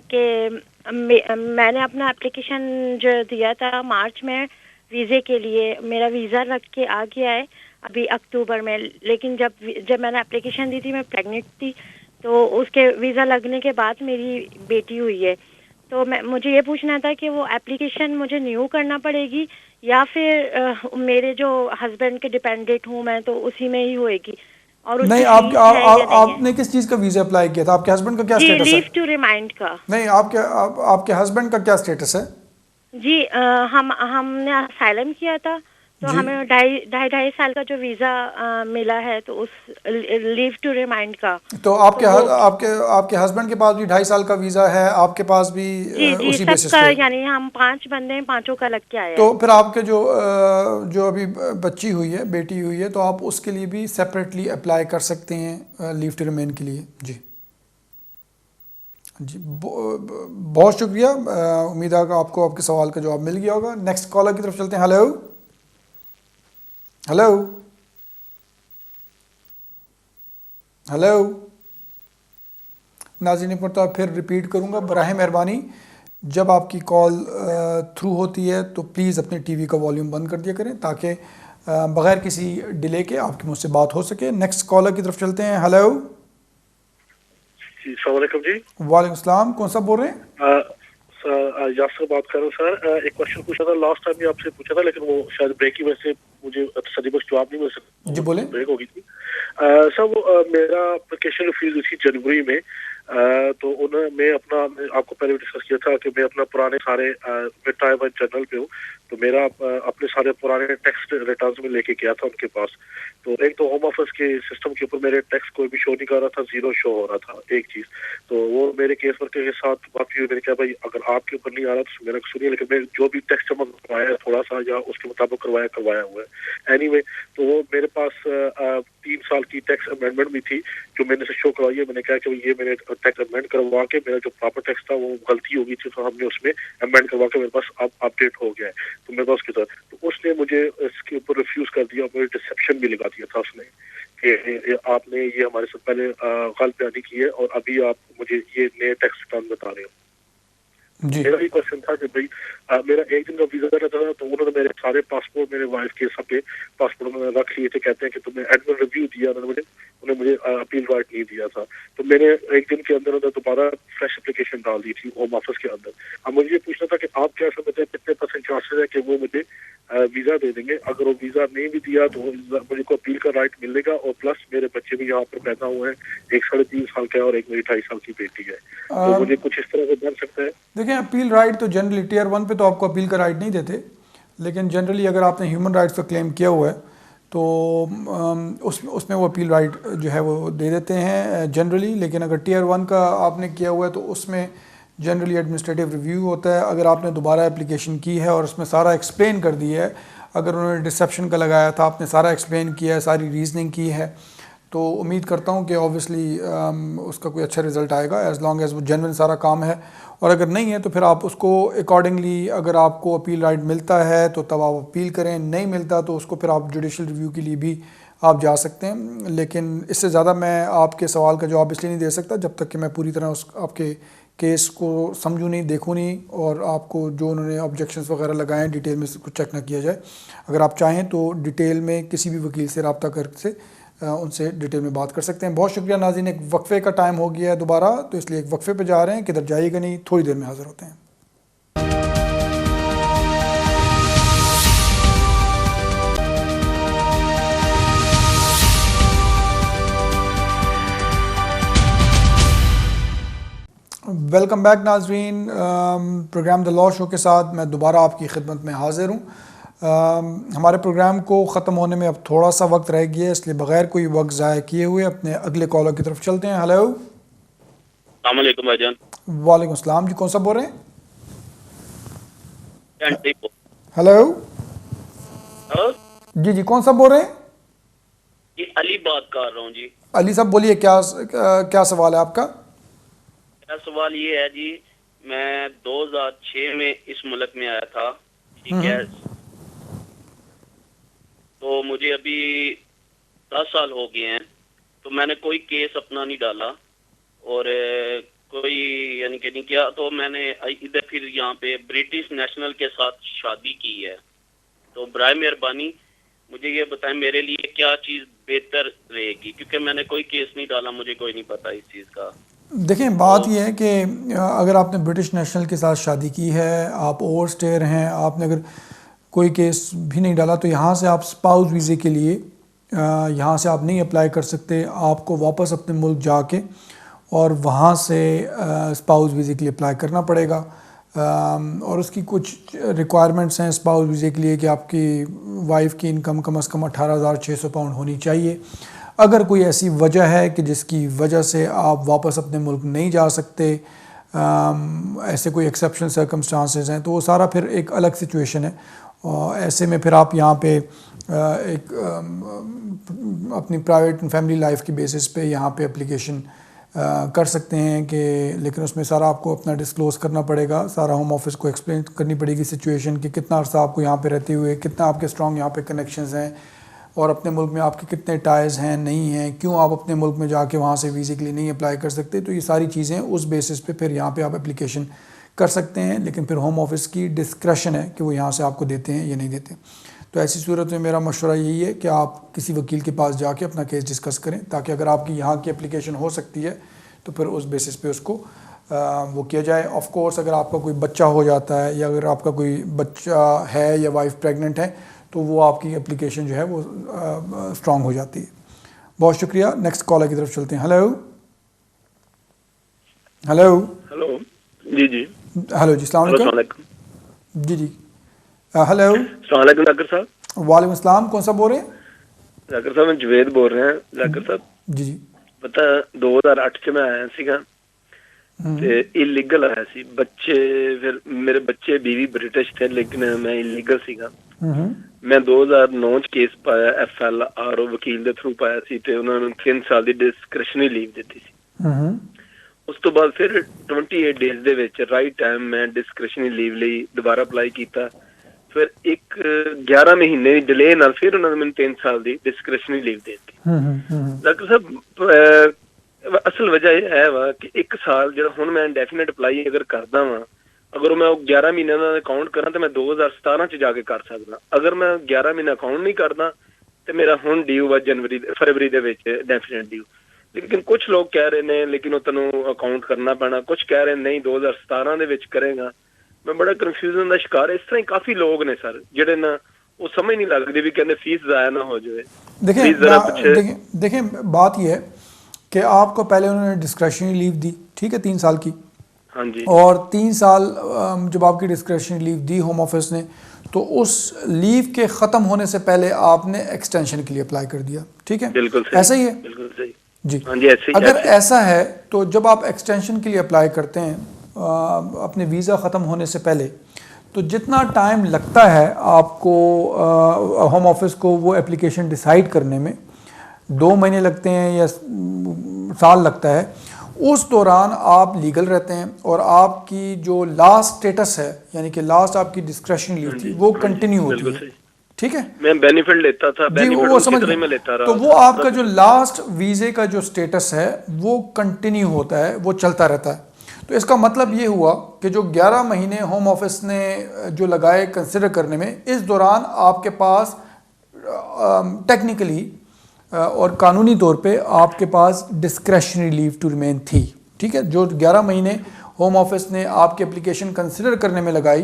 कि मैंने अपना एप्लीकेशन जो दिया था मार्च में वीज़े के लिए, मेरा वीज़ा लग के आ गया है अभी अक्टूबर में, लेकिन जब मैंने एप्लीकेशन दी थी मैं प्रेग्नेंट थी, तो उसके वीज़ा लगने के बाद मेरी बेटी हुई है। तो मुझे ये पूछना था कि वो एप्लीकेशन मुझे न्यू करना पड़ेगी या फिर मेरे जो हस्बैंड के डिपेंडेंट हूँ मैं तो उसी में ही होएगी। और नहीं, आपने किस चीज़ का वीज़ा अप्लाई किया था? आपके हस्बैंड का क्या स्टेटस है? लीव टू रिमाइंड का। नहीं, आपके हस्बैंड का क्या स्टेटस है? जी हमने असाइलम किया था, तो हमें ढाई साल का जो वीज़ा मिला है, तो उस लीव टू रिमाइंड का। तो आपके हस्बैंड के पास भी 2.5 साल का वीज़ा है, आपके पास भी उसी बेसिस पे? यानी हम 5 बंदे हैं, 5 का लग के आए। तो फिर आपके जो अभी बच्ची हुई है, बेटी हुई है, तो आप उसके लिए भी सेपरेटली अप्लाई कर सकते हैं लीव टू रिमेन के लिए। जी जी बहुत शुक्रिया। उम्मीद है कि आपको आपके सवाल का जवाब मिल गया होगा। नेक्स्ट कॉलर की तरफ चलते हैं। हेलो हेलो हेलो नाज़रीन, एक मरतबा फिर रिपीट करूँगा, बराह मेहरबानी जब आपकी कॉल थ्रू होती है तो प्लीज़ अपने टीवी का वॉल्यूम बंद कर दिया करें ताकि बग़ैर किसी डिले के आपकी मुझसे बात हो सके। नेक्स्ट कॉलर की तरफ चलते हैं। हेलो अस्सलाम वालेकुम जी। वालेकुम सलाम। कौन सा बोल रहे हैं? यासर बात कर रहा हूँ सर। एक क्वेश्चन पूछा था लास्ट टाइम भी आपसे पूछा था, लेकिन वो शायद ब्रेक की वजह से मुझे तसल्ली बख्श जवाब नहीं मिल सकता। जी बोले। ब्रेक हो गई थी सर। मेरा एप्लीकेशन रिफ्यूज हुई थी जनवरी में। तो मैं आपको पहले भी डिस्कस किया था कि मैं अपना पुराने सारे मैं जनरल पे हूँ, तो मेरा अपने सारे पुराने टैक्स रिटर्न्स में लेके गया था उनके पास। तो एक तो होम ऑफिस के सिस्टम के ऊपर मेरे टैक्स कोई भी शो नहीं कर रहा था, 0 शो हो रहा था एक चीज। तो वो मेरे केस वर्कर के साथ बात की, मैंने कहा भाई अगर आपके ऊपर नहीं आ रहा तो मेरा सुनिए, लेकिन मैं जो भी टैक्स जमा करवाया है थोड़ा सा या उसके मुताबिक करवाया हुआ है। एनीवे तो वो मेरे पास 3 साल की टैक्स अमेंडमेंट भी थी जो मैंने से शो करवाई है। मैंने कहा कि ये मैंने टैक्स अमेंड करवा के मेरा जो प्रॉपर टैक्स था वो गलती हो गई थी, तो हमने उसमें अमेंड करवा के मेरे पास अब अपडेट हो गया है। तो मेरे पास उसके साथ तो उसने मुझे इसके ऊपर रिफ्यूज कर दिया, मुझे डिसेप्शन भी लगा दिया था उसने कि आपने ये हमारे से पहले गलत बयानी की है और अभी आप मुझे ये नए टैक्स रिटर्न बता रहे हो। मेरा ये क्वेश्चन था कि भाई मेरा एक दिन का वीजा रहता था, तो उन्होंने मेरे सारे पासपोर्ट मेरे वाइफ के सबके पासपोर्ट में रख लिए थे। कहते हैं कि तुमने एनुअल रिव्यू दिया, उन्होंने मुझे अपील राइट नहीं दिया था। तो मैंने एक दिन के अंदर दोबारा फ्रेश एप्लीकेशन डाल दी थी होम ऑफिस के अंदर। अब मुझे ये पूछना था कि आप क्या समझते हैं कितने % चांसेस है कि वो मुझे वीजा दे देंगे? अगर वो वीजा नहीं भी दिया तो मुझे को अपील का राइट मिलेगा, और प्लस मेरे बच्चे भी यहाँ पर पैदा हुए हैं, एक 3.5 साल का है और एक मेरी 2.5 साल की बेटी है। तो मुझे कुछ इस तरह से बन सकता है? देखिए, अपील राइट तो जनरली टियर 1 पे तो आपको अपील का राइट नहीं देते, लेकिन जनरली अगर आपने ह्यूमन राइट्स का क्लेम किया हुआ है तो उसमें वो अपील राइट जो है वो दे देते हैं जनरली। लेकिन अगर टियर 1 का आपने किया हुआ है तो उसमें जनरली एडमिनिस्ट्रेटिव रिव्यू होता है। अगर आपने दोबारा एप्लीकेशन की है और उसमें सारा एक्सप्लेन कर दिया है, अगर उन्होंने डिसेप्शन का लगाया था, आपने सारा एक्सप्लेन किया है, सारी रीजनिंग की है, तो उम्मीद करता हूँ कि ऑब्वियसली उसका कोई अच्छा रिज़ल्ट आएगा एज़ लॉन्ग एज़ वो जेन्युइन सारा काम है। और अगर नहीं है तो फिर आप उसको अकॉर्डिंगली, अगर आपको अपील राइट मिलता है तो तब आप अपील करें, नहीं मिलता तो उसको फिर आप जुडिशल रिव्यू के लिए भी आप जा सकते हैं। लेकिन इससे ज़्यादा मैं आपके सवाल का जवाब इसलिए नहीं दे सकता जब तक कि मैं पूरी तरह आपके केस को समझूँ नहीं, देखूँ नहीं, और आपको जो उन्होंने ऑब्जेक्शंस वगैरह लगाए हैं डिटेल में कुछ चेक ना किया जाए। अगर आप चाहें तो डिटेल में किसी भी वकील से रब्ता करके उनसे डिटेल में बात कर सकते हैं। बहुत शुक्रिया नाज़रीन, एक वक्फे का टाइम हो गया है दोबारा, तो इसलिए एक वक्फे पे जा रहे हैं, किधर जाइएगा नहीं, थोड़ी देर में हाज़िर होते हैं। वेलकम बैक नाज़रीन, प्रोग्राम द लॉ शो के साथ मैं दोबारा आपकी खिदमत में हाज़िर हूँ। हमारे प्रोग्राम को ख़त्म होने में अब थोड़ा सा वक्त रह गया है, इसलिए बगैर कोई वक्त ज़ाया किए हुए अपने अगले कॉलर की तरफ चलते हैं। हेलो। अस्सलाम वालेकुम भाईजान। वालेकुम सलाम जी, कौन सा बोल रहे हैं? हेलो। जी जी, कौन सा बोल रहे हैं? जी अली बात कर रहा हूँ जी। अली साहब बोलिए, क्या सवाल है आपका? मेरा सवाल ये है जी, मैं 2006 में इस मुल्क में आया था, ठीक है, तो मुझे अभी 10 साल हो गए हैं, तो मैंने कोई केस अपना नहीं डाला और कोई यानी कि नहीं किया, तो मैंने इधर फिर यहाँ पे ब्रिटिश नेशनल के साथ शादी की है। तो बराए मेहरबानी मुझे ये बताएं मेरे लिए क्या चीज़ बेहतर रहेगी, क्योंकि मैंने कोई केस नहीं डाला, मुझे कोई नहीं पता इस चीज़ का। देखें, बात यह है कि अगर आपने ब्रिटिश नेशनल के साथ शादी की है, आप ओवर स्टेयर हैं, आपने अगर कोई केस भी नहीं डाला, तो यहाँ से आप स्पाउस वीज़े के लिए यहाँ से आप नहीं अप्लाई कर सकते। आपको वापस अपने मुल्क जाके और वहाँ से स्पाउस वीज़े के लिए अप्लाई करना पड़ेगा। और उसकी कुछ रिक्वायरमेंट्स हैं स्पाउस वीज़े के लिए कि आपकी वाइफ की इनकम कम से कम 18,600 पाउंड होनी चाहिए। अगर कोई ऐसी वजह है कि जिसकी वजह से आप वापस अपने मुल्क नहीं जा सकते, ऐसे कोई एक्सेप्शनल सर्कमस्टांसेस हैं, तो वो सारा फिर एक अलग सिचुएशन है। और ऐसे में फिर आप यहाँ पे एक अपनी प्राइवेट एंड फैमिली लाइफ की बेसिस पे यहाँ पे एप्लीकेशन कर सकते हैं कि, लेकिन उसमें सारा आपको अपना डिस्क्लोज़ करना पड़ेगा, सारा होम ऑफिस को एक्सप्लेन करनी पड़ेगी सिचुएशन कि कितना अर्सा आपको यहाँ पे रहते हुए कितना आपके स्ट्रॉन्ग यहाँ पे कनेक्शंस हैं और अपने मुल्क में आपके कितने टाइज हैं, नहीं हैं, क्यों आप अपने मुल्क में जाके वहाँ से वीज़े के लिए नहीं अप्लाई कर सकते। तो ये सारी चीज़ें उस बेसिस पे फिर यहाँ पे आप एप्लीकेशन कर सकते हैं, लेकिन फिर होम ऑफिस की डिस्क्रेशन है कि वो यहाँ से आपको देते हैं या नहीं देते। तो ऐसी सूरत में मेरा मशवरा यही है कि आप किसी वकील के पास जाके अपना केस डिस्कस करें, ताकि अगर आपकी यहाँ की एप्लीकेशन हो सकती है तो फिर उस बेसिस पे उसको वो किया जाए। ऑफ कोर्स अगर आपका कोई बच्चा हो जाता है या अगर आपका कोई बच्चा है या वाइफ प्रेग्नेंट है तो वो आपकी एप्लीकेशन जो है वो स्ट्रॉन्ग हो जाती है। बहुत शुक्रिया। नेक्स्ट कॉलर की तरफ चलते हैं। हेलो हेलो हेलो जी जी हेलो जी, अस्सलाम वालेकुम। जी जी हेलो, अस्सलाम वालेकुम जाकिर साहब। वालेकुम अस्सलाम, कौन सा बोल रहे हैं? जाकिर साहब मैं जवेद बोल रहे हैं। जाकिर साहब जी जी, पता 2008 ਚ ਮੈਂ ਆਇਆ ਸੀਗਾ ਤੇ ਇਲੀਗਲ ਆਇਆ ਸੀ। ਬੱਚੇ ਫਿਰ ਮੇਰੇ ਬੱਚੇ ਬੀਵੀ ਬ੍ਰਿਟਿਸ਼ थे लेकिन मैं इलीगल ਸੀਗਾ। मैं 2009 ਚ ਕੇਸ ਪਾਇਆ FLR ਵਕੀਲ ਦੇ ਥਰੂ ਪਾਇਆ ਸੀ ਤੇ ਉਹਨਾਂ ਨੂੰ 3 ਸਾਲ ਦੀ ਡਿਸਕ੍ਰਿਸ਼ਨਰੀ ਲੀਵ ਦਿੱਤੀ ਸੀ। ਉਸ ਤੋਂ ਬਾਅਦ ਫਿਰ 28 ਡੇਜ਼ ਦੇ ਵਿੱਚ ਰਾਈਟ ਟਾਈਮ ਮੈਂ ਡਿਸਕ੍ਰਿਸ਼ਨਰੀ ਲੀਵ ਲਈ ਦੁਬਾਰਾ ਅਪਲਾਈ ਕੀਤਾ। ਫਿਰ 11 ਮਹੀਨੇ ਦੀ ਡਿਲੇ ਨਾਲ ਫਿਰ ਉਹਨਾਂ ਨੇ ਮੈਨੂੰ 3 ਸਾਲ ਦੀ ਡਿਸਕ੍ਰਿਸ਼ਨਰੀ ਲੀਵ ਦੇ ਦਿੱਤੀ। ਡਾਕਟਰ ਸਾਹਿਬ ਅਸਲ ਵਜ੍ਹਾ ਇਹ ਹੈ ਵਾ ਕਿ 1 ਸਾਲ ਜਿਹੜਾ ਹੁਣ ਮੈਂ ਇੰਡੈਫੀਨਿਟ ਅਪਲਾਈ ਅਗਰ ਕਰਦਾ ਵਾਂ, ਅਗਰ ਮੈਂ ਉਹ 11 ਮਹੀਨਿਆਂ ਦਾ ਅਕਾਊਂਟ ਕਰਾਂ ਤਾਂ ਮੈਂ 2017 ਚ ਜਾ ਕੇ ਕਰ ਸਕਦਾ। ਅਗਰ ਮੈਂ 11 ਮਹੀਨਾ ਅਕਾਊਂਟ ਨਹੀਂ ਕਰਦਾ ਤੇ ਮੇਰਾ ਹੁਣ ਡਿਊ ਵਾ ਫਰਵਰੀ ਦੇ ਵਿੱਚ ਡੈਫੀਨਿਟ ਡਿਊ। लेकिन कुछ लोग कह रहे हैं लेकिन वो तेन अकाउंट करना पैना, कुछ कह रहे नहीं 2017 ਦੇ ਵਿੱਚ करेगा। मैं बड़ा कन्फ्यूजन ਦਾ शिकार। इस तरह ही काफी लोग ने सर ਜਿਹੜੇ ना वो समझ नहीं लगती भी कहते फीस ज़ाया ना हो जाए। देखें बात यह है कि आपको पहले उन्होंने डिस्क्रिशनरी लीव दी, ठीक है, 3 साल की। हाँ जी। और 3 साल जब आपकी discretionary leave the home office ने, तो उस लीव के ख़त्म होने से पहले आपने एक्सटेंशन के लिए अप्लाई कर दिया, ठीक है? बिल्कुल ऐसा ही है। बिल्कुल सही जी। हाँ जी, ऐसे ही। अगर ऐसा है तो जब आप एक्सटेंशन के लिए अप्लाई करते हैं अपने वीज़ा ख़त्म होने से पहले, तो जितना टाइम लगता है आपको होम ऑफिस को वो एप्लीकेशन डिसाइड करने में, 2 महीने लगते हैं या साल लगता है, उस दौरान आप लीगल रहते हैं और आपकी जो लास्ट स्टेटस है यानी कि लास्ट आपकी डिस्क्रिशनरी लीव थी वो कंटिन्यू होती है, ठीक है? मैं बेनिफिट लेता था, बेनिफिट वो समझ में लेता रहा। तो वो आपका जो लास्ट वीज़े का जो स्टेटस है वो कंटिन्यू होता है, वो चलता रहता है। तो इसका मतलब ये हुआ कि जो 11 महीने होम ऑफिस ने जो लगाए कंसिडर करने में, इस दौरान आपके पास टेक्निकली और कानूनी तौर पे आपके पास डिस्क्रिशनरी लीव टू रिमेन थी, ठीक है? जो 11 महीने होम ऑफिस ने आपकी एप्लीकेशन कंसिडर करने में लगाई,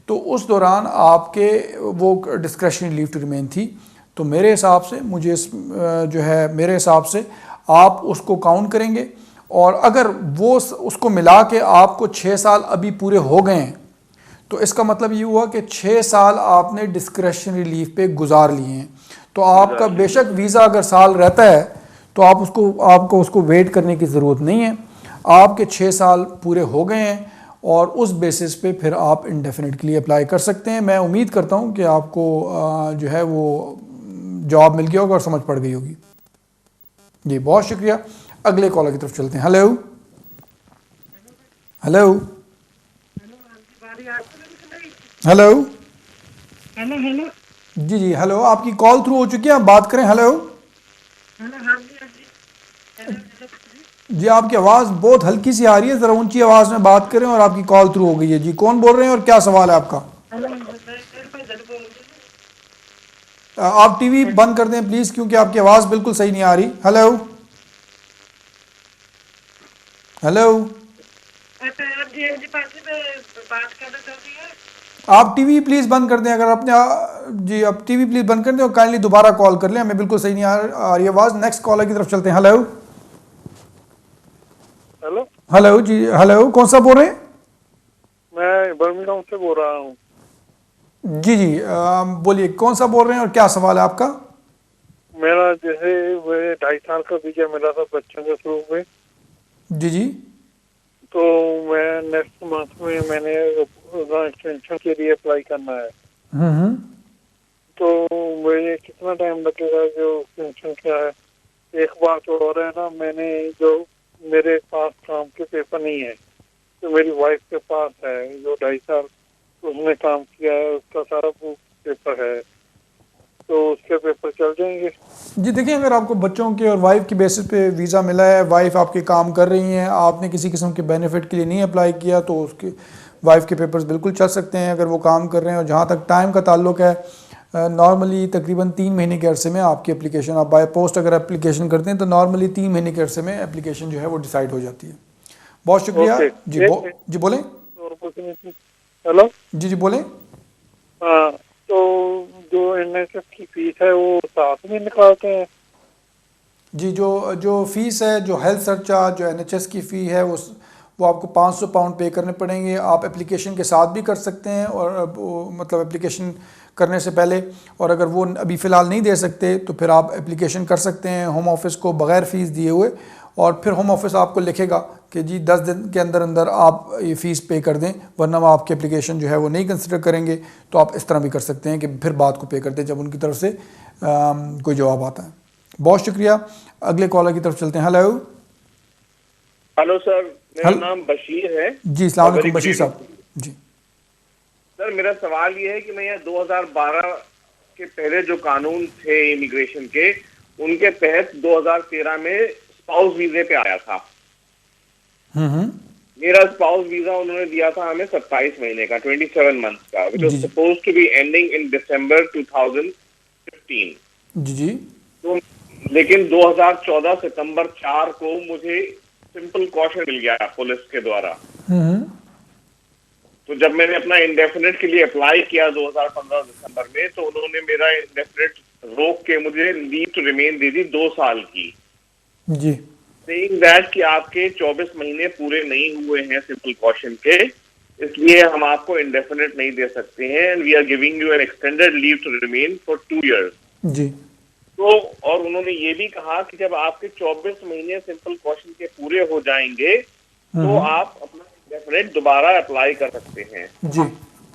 तो उस दौरान आपके वो डिस्क्रिशनरी लीव टू रिमेन थी। तो मेरे हिसाब से मुझे जो है मेरे हिसाब से आप उसको काउंट करेंगे, और अगर वो उसको मिला के आपको 6 साल अभी पूरे हो गए हैं तो इसका मतलब ये हुआ कि 6 साल आपने डिस्क्रेशनरी लीव पे गुजार लिए हैं। तो आपका बेशक वीज़ा अगर साल रहता है तो आपको उसको वेट करने की ज़रूरत नहीं है। आपके 6 साल पूरे हो गए हैं और उस बेसिस पे फिर आप इंडेफिनिट के लिए अप्लाई कर सकते हैं। मैं उम्मीद करता हूँ कि आपको जो है वो जॉब मिल गया होगा और समझ पड़ गई होगी। जी बहुत शुक्रिया। अगले कॉलर की तरफ चलते हैं। हेलो हेलो हेलो हेलो जी जी हेलो, आपकी कॉल थ्रू हो चुकी है, आप बात करें। हेलो जी, आपकी आवाज़ बहुत हल्की सी आ रही है, ज़रा ऊंची आवाज़ में बात करें और आपकी कॉल थ्रू हो गई है। जी कौन बोल रहे हैं और क्या सवाल है आपका? आप टीवी बंद कर दें प्लीज़, क्योंकि आपकी आवाज़ बिल्कुल सही नहीं आ रही। हेलो हेलो आप टीवी प्लीज़ बंद कर दें, अगर अपने जी आप टीवी प्लीज़ बंद कर दें और काइंडली दोबारा कॉल कर लें, हमें बिल्कुल सही नहीं आ रही आवाज़। नेक्स्ट कॉलर की तरफ चलते हैं। हेलो हेलो हेलो जी हेलो, कौन सा बोल रहे हैं? मैं बर्मिंघम से बोल रहा हूँ। जी जी बोलिए, कौन सा बोल रहे हैं और क्या सवाल है आपका? मेरा जैसे 2.5 साल का वीजा मिला था बच्चों के थ्रू में, जी जी, तो मैं नेक्स्ट मंथ में मैंने एक्सटेंशन के लिए अप्लाई करना है। तो मुझे कितना टाइम लगेगा जो एक्सटेंशन क्या है? एक बात और है ना, मैंने जो मेरे पास काम के पेपर नहीं है, तो मेरी वाइफ के पास है जो 2.5 साल उसने काम किया है, उसका सारा पेपर है, तो उसके पेपर चल जाएंगे? जी देखिए, अगर आपको बच्चों के और वाइफ की बेसिस पे वीज़ा मिला है, वाइफ आपके काम कर रही हैं, आपने किसी किस्म के बेनिफिट के लिए नहीं अप्लाई किया, तो उसके वाइफ के पेपर्स बिल्कुल चल सकते हैं अगर वो काम कर रहे हैं। और जहाँ तक टाइम का ताल्लुक है, नॉर्मली तकरीबन 3 महीने के अरसे में आपकी एप्लीकेशन, आप बाय पोस्ट अगर एप्लीकेशन करते हैं तो नॉर्मली 3 महीने के अरसे में एप्लीकेशन जो है वो डिसाइड हो जाती है। बहुत शुक्रिया। जी बोलें। हेलो जी बोलें। हाँ, तो जो NHS की फीस है वो साथ में निकालते हैं? जी जो फीस है, जो हेल्थ सरचार्ज, जो NHS की फ़ी है, वो आपको £500 पे करने पड़ेंगे। आप एप्लीकेशन के साथ भी कर सकते हैं और मतलब एप्लीकेशन करने से पहले, और अगर वो अभी फ़िलहाल नहीं दे सकते तो फिर आप एप्लीकेशन कर सकते हैं होम ऑफिस को बग़ैर फ़ीस दिए हुए, और फिर होम ऑफिस आपको लिखेगा कि जी 10 दिन के अंदर अंदर आप ये फ़ीस पे कर दें, वरना वो आपकी एप्लीकेशन जो है वो नहीं कंसिडर करेंगे। तो आप इस तरह भी कर सकते हैं कि फिर बात को पे कर दें जब उनकी तरफ से कोई जवाब आता है। बहुत शुक्रिया। अगले कॉलर की तरफ चलते हैं। हेलो हेलो सर, मेरा नाम बशीर है। जी अस्सलाम वालेकुम बशीर साहब। जी सर, मेरा सवाल ये है कि मैं यहाँ 2012 के पहले जो कानून थे इमिग्रेशन के, उनके तहत 2013 में स्पाउस वीजे पे आया था। मेरा स्पाउस वीजा उन्होंने दिया था हमें 27 महीने का, 27 मंथ का, which was supposed to be ending in December 2015। जी तो लेकिन 2014 सितंबर 4 को मुझे सिंपल कॉशन मिल गया पुलिस के द्वारा। तो जब मैंने अपना इंडेफिनिट के लिए अप्लाई किया 2015 दिसंबर में, तो उन्होंने मेरा इंडेफिनिट रोक के मुझे लीव टू रिमेन दे दी 2 साल की, जी, सेइंग दैट कि आपके 24 महीने पूरे नहीं हुए हैं सिंपल कॉशन के, इसलिए हम आपको इंडेफिनिट नहीं दे सकते हैं, and we are giving you an extended leave to remain for 2 years। जी, तो और उन्होंने ये भी कहा कि जब आपके 24 महीने सिंपल कॉशन के पूरे हो जाएंगे तो आप अपना इंडेफिनिट दोबारा अप्लाई कर सकते हैं। जी,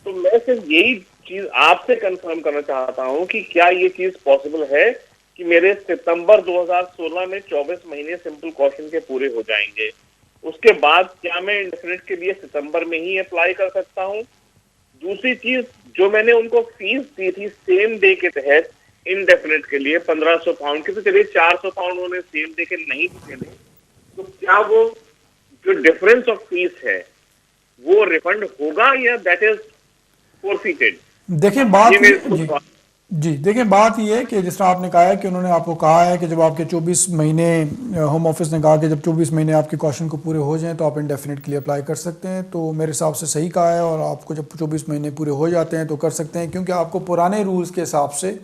तो मैं सिर्फ यही चीज आपसे कंफर्म करना चाहता हूँ कि क्या ये चीज पॉसिबल है कि मेरे सितंबर 2016 में 24 महीने सिंपल कॉशन के पूरे हो जाएंगे, उसके बाद क्या मैं इंडेफिनिट के लिए सितंबर में ही अप्लाई कर सकता हूँ? दूसरी चीज, जो मैंने उनको फीस दी थी सेम डे के तहत इंडेफिनिट के लिए £1500 की, तो चलिए £400 उन्होंने सेम डे के नहीं दिए, तो क्या वो जो डिफरेंस ऑफ फीस है वो रिफंड होगा या दैट इज फोरफीटेड? देखें बात देखें बात ये है कि जिस तरह आपने कहा है कि उन्होंने आपको कहा है कि जब आपके 24 महीने, होम ऑफिस ने कहा कि जब 24 महीने आपके क्वेश्चन को पूरे हो जाएं तो आप इंडेफिनिट के लिए अप्लाई कर सकते हैं। तो मेरे हिसाब से सही कहा है, और आपको जब 24 महीने पूरे हो जाते हैं तो कर सकते हैं, क्योंकि आपको पुराने रूल्स के हिसाब से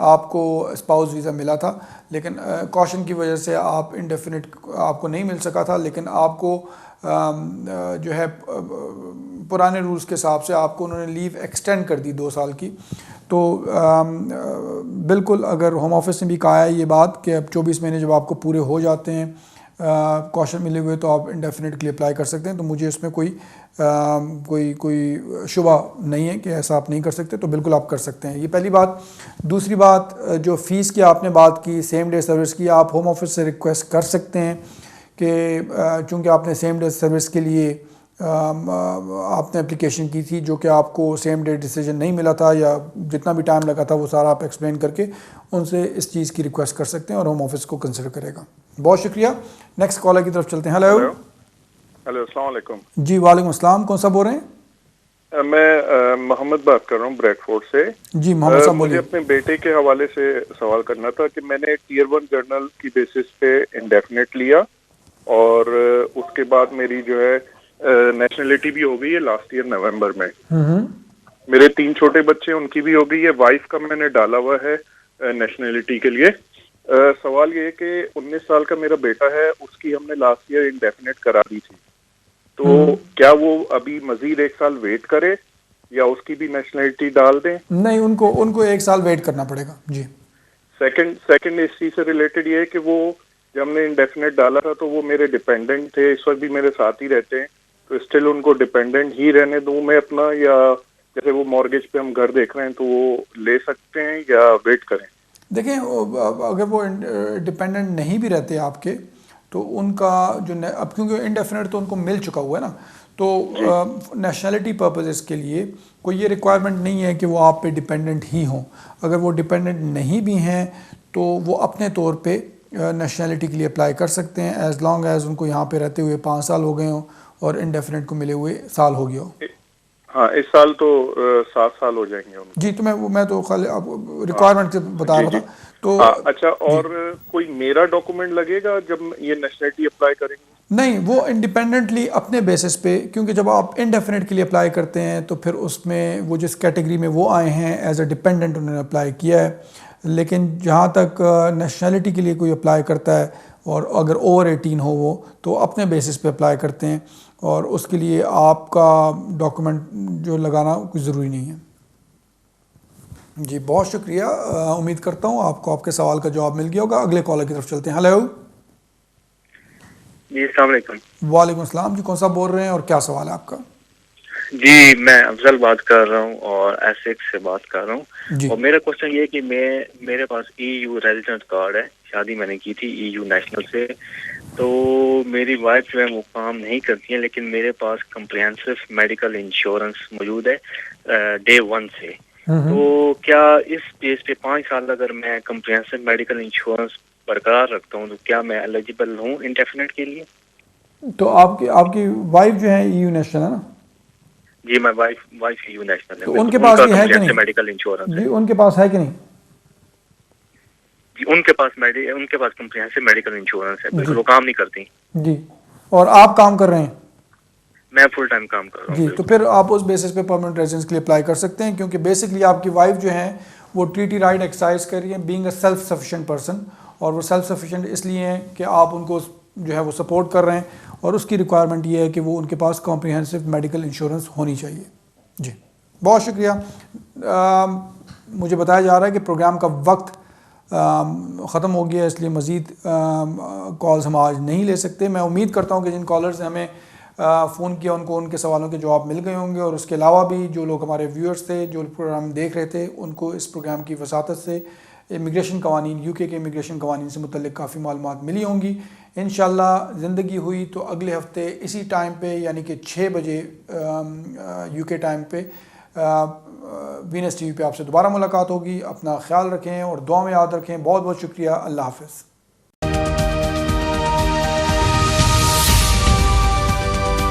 आपको स्पाउस वीज़ा मिला था, लेकिन कॉशन की वजह से आप इंडेफिनिट आपको नहीं मिल सका था, लेकिन आपको जो है पुराने रूल्स के हिसाब से आपको उन्होंने लीव एक्सटेंड कर दी 2 साल की। तो बिल्कुल अगर होम ऑफिस ने भी कहा है ये बात कि अब 24 महीने जब आपको पूरे हो जाते हैं कॉशन मिले हुए तो आप इंडेफिनेट के लिए अप्लाई कर सकते हैं। तो मुझे इसमें कोई शुबा नहीं है कि ऐसा आप नहीं कर सकते, तो बिल्कुल आप कर सकते हैं। ये पहली बात। दूसरी बात, जो फ़ीस की आपने बात की, सेम डे सर्विस की, आप होम ऑफिस से रिक्वेस्ट कर सकते हैं कि चूँकि आपने सेम डे सर्विस के लिए आपने एप्लीकेशन की थी जो कि आपको सेम डे डिसीजन नहीं मिला था या जितना भी टाइम लगा था वो सारा आप एक्सप्लेन करके उनसे इस चीज़ की रिक्वेस्ट कर सकते हैं और होम ऑफिस को कंसिडर करेगा। बहुत शुक्रिया। नेक्स्ट कॉलर की तरफ चलते हैं। हेलो हेलो, अस्सलाम वालेकुम। जी वालेकुम अस्सलाम। कौन सा बोल रहे हैं? मैं मोहम्मद बात कर रहा हूँ ब्रैडफोर्ड से। जी मोहम्मद साहब बोलिए। मुझे अपने बेटे के हवाले से सवाल करना था कि मैंने टियर 1 जर्नल की बेसिस पे इंडेफिनेट लिया और उसके बाद मेरी जो है नेशनलिटी भी हो गई है लास्ट ईयर नवंबर में। मेरे 3 छोटे बच्चे, उनकी भी हो गई है। वाइफ का मैंने डाला हुआ है नेशनलिटी के लिए। सवाल ये है कि 19 साल का मेरा बेटा है, उसकी हमने लास्ट ईयर इंडेफिनेट करा दी थी, तो क्या वो अभी मजीद 1 साल वेट करे या उसकी भी नेशनलिटी डाल दें? नहीं, उनको 1 साल वेट करना पड़ेगा। जी। सेकंड इस चीज से रिलेटेड ये है कि वो जब हमने इंडेफिनेट डाला था तो वो मेरे डिपेंडेंट थे, इस वक्त भी मेरे साथ ही रहते हैं, तो स्टिल उनको डिपेंडेंट ही रहने दूं मैं अपना, या जैसे वो मॉर्गेज पे हम घर देख रहे हैं तो वो ले सकते हैं या वेट करें? देखें, अगर वो डिपेंडेंट नहीं भी रहते आपके तो उनका जो अब क्योंकि इंडेफिनेट तो उनको मिल चुका हुआ है ना, तो नेशनलिटी पर्पसेस के लिए कोई ये रिक्वायरमेंट नहीं है कि वो आप पे डिपेंडेंट ही हों। अगर वो डिपेंडेंट नहीं भी हैं तो वो अपने तौर पे नेशनलिटी के लिए अप्लाई कर सकते हैं एज लॉन्ग एज उनको यहाँ पे रहते हुए 5 साल हो गए हों और इंडेफिनेट को मिले हुए साल हो गया हो। हाँ, इस साल तो 7 साल हो जाएंगे उनको। जी, तो मैं तो खाली रिक्वायरमेंट से बता रहा था। तो अच्छा, और कोई मेरा डॉक्यूमेंट लगेगा जब ये नेशनलिटी अप्लाई करेंगे? नहीं, वो इंडिपेंडेंटली अपने बेसिस पे, क्योंकि जब आप इंडेफिनेट के लिए अप्लाई करते हैं तो फिर उसमें वो जिस कैटेगरी में वो आए हैं एज अ डिपेंडेंट उन्होंने अप्लाई किया है, लेकिन जहाँ तक नेशनलिटी के लिए कोई अप्लाई करता है और अगर ओवर 18 हो वो तो अपने बेसिस पे अप्लाई करते हैं और उसके लिए आपका डॉक्यूमेंट जो लगाना कुछ ज़रूरी नहीं है। जी बहुत शुक्रिया। उम्मीद करता हूँ आपको आपके सवाल का जवाब मिल गया होगा। अगले कॉलर की तरफ चलते हैं। हेलो जी, अस्सलाम वालेकुम। वालेकुम अस्सलाम। जी कौन सा बोल रहे हैं और क्या सवाल है आपका? जी, मैं अफजल बात कर रहा हूँ और एसेक्स से बात कर रहा हूँ। और मेरा क्वेश्चन ये है कि मेरे पास EU रेजिडेंट कार्ड है, शादी मैंने की थी EU नेशनल से, तो मेरी वाइफ जो है वो काम नहीं करती है, लेकिन मेरे पास कम्प्रिहेंसिव मेडिकल इंश्योरेंस मौजूद है डे 1 से। तो क्या इस बेस पे 5 साल अगर मैं कम्प्रिहेंसिव मेडिकल इंश्योरेंस बरकरार रखता हूँ तो क्या मैं एलिजिबल हूँ इंडेफिनेट के लिए? तो आपकी वाइफ जो है EU नेशनल है ना? जी, मैं वाइफ EU नेशनल है। तो उनके पास भी है कि नहीं मेडिकल इंश्योरेंस? जी, उनके पास है कि नहीं? जी, उनके पास कम्प्रिहेंसिव मेडिकल इंश्योरेंस है, बिल्कुल वो काम नहीं करती। जी, और आप काम कर रहे हैं? मैं फुल टाइम काम कर रहा हूँ। जी, तो फिर आप उस बेसिस पे परमानेंट रेजिडेंस के लिए अप्लाई कर सकते हैं, क्योंकि बेसिकली आपकी वाइफ जो है वो ट्रीटी राइट एक्सरसाइज कर रही है being a self sufficient person, और वो सेल्फ सफिशिएंट इसलिए हैं कि आप उनको जो है वो सपोर्ट कर रहे हैं और उसकी रिक्वायरमेंट ये है कि वो उनके पास कॉम्प्रिहेंसिव मेडिकल इंश्योरेंस होनी चाहिए। जी बहुत शुक्रिया। मुझे बताया जा रहा है कि प्रोग्राम का वक्त ख़त्म हो गया, इसलिए मज़ीद कॉल्स हम आज नहीं ले सकते। मैं उम्मीद करता हूँ कि जिन कॉलर्स ने हमें फ़ोन किया उनको उनके सवालों के जवाब मिल गए होंगे, और उसके अलावा भी जो लोग हमारे व्यूअर्स थे जो प्रोग्राम देख रहे थे उनको इस प्रोग्राम की वसातत से इमिग्रेशन कवानीन, UK के इमिग्रेशन कवानीन से मुतल्लिक़ काफ़ी मालूमात मिली होंगी। इंशाल्लाह ज़िंदगी हुई तो अगले हफ़्ते इसी टाइम पे यानी कि 6 बजे UK टाइम पे वीनस TV पे आपसे दोबारा मुलाकात होगी। अपना ख्याल रखें और दुआ में याद रखें। बहुत बहुत शुक्रिया। अल्लाह हाफ़िज़।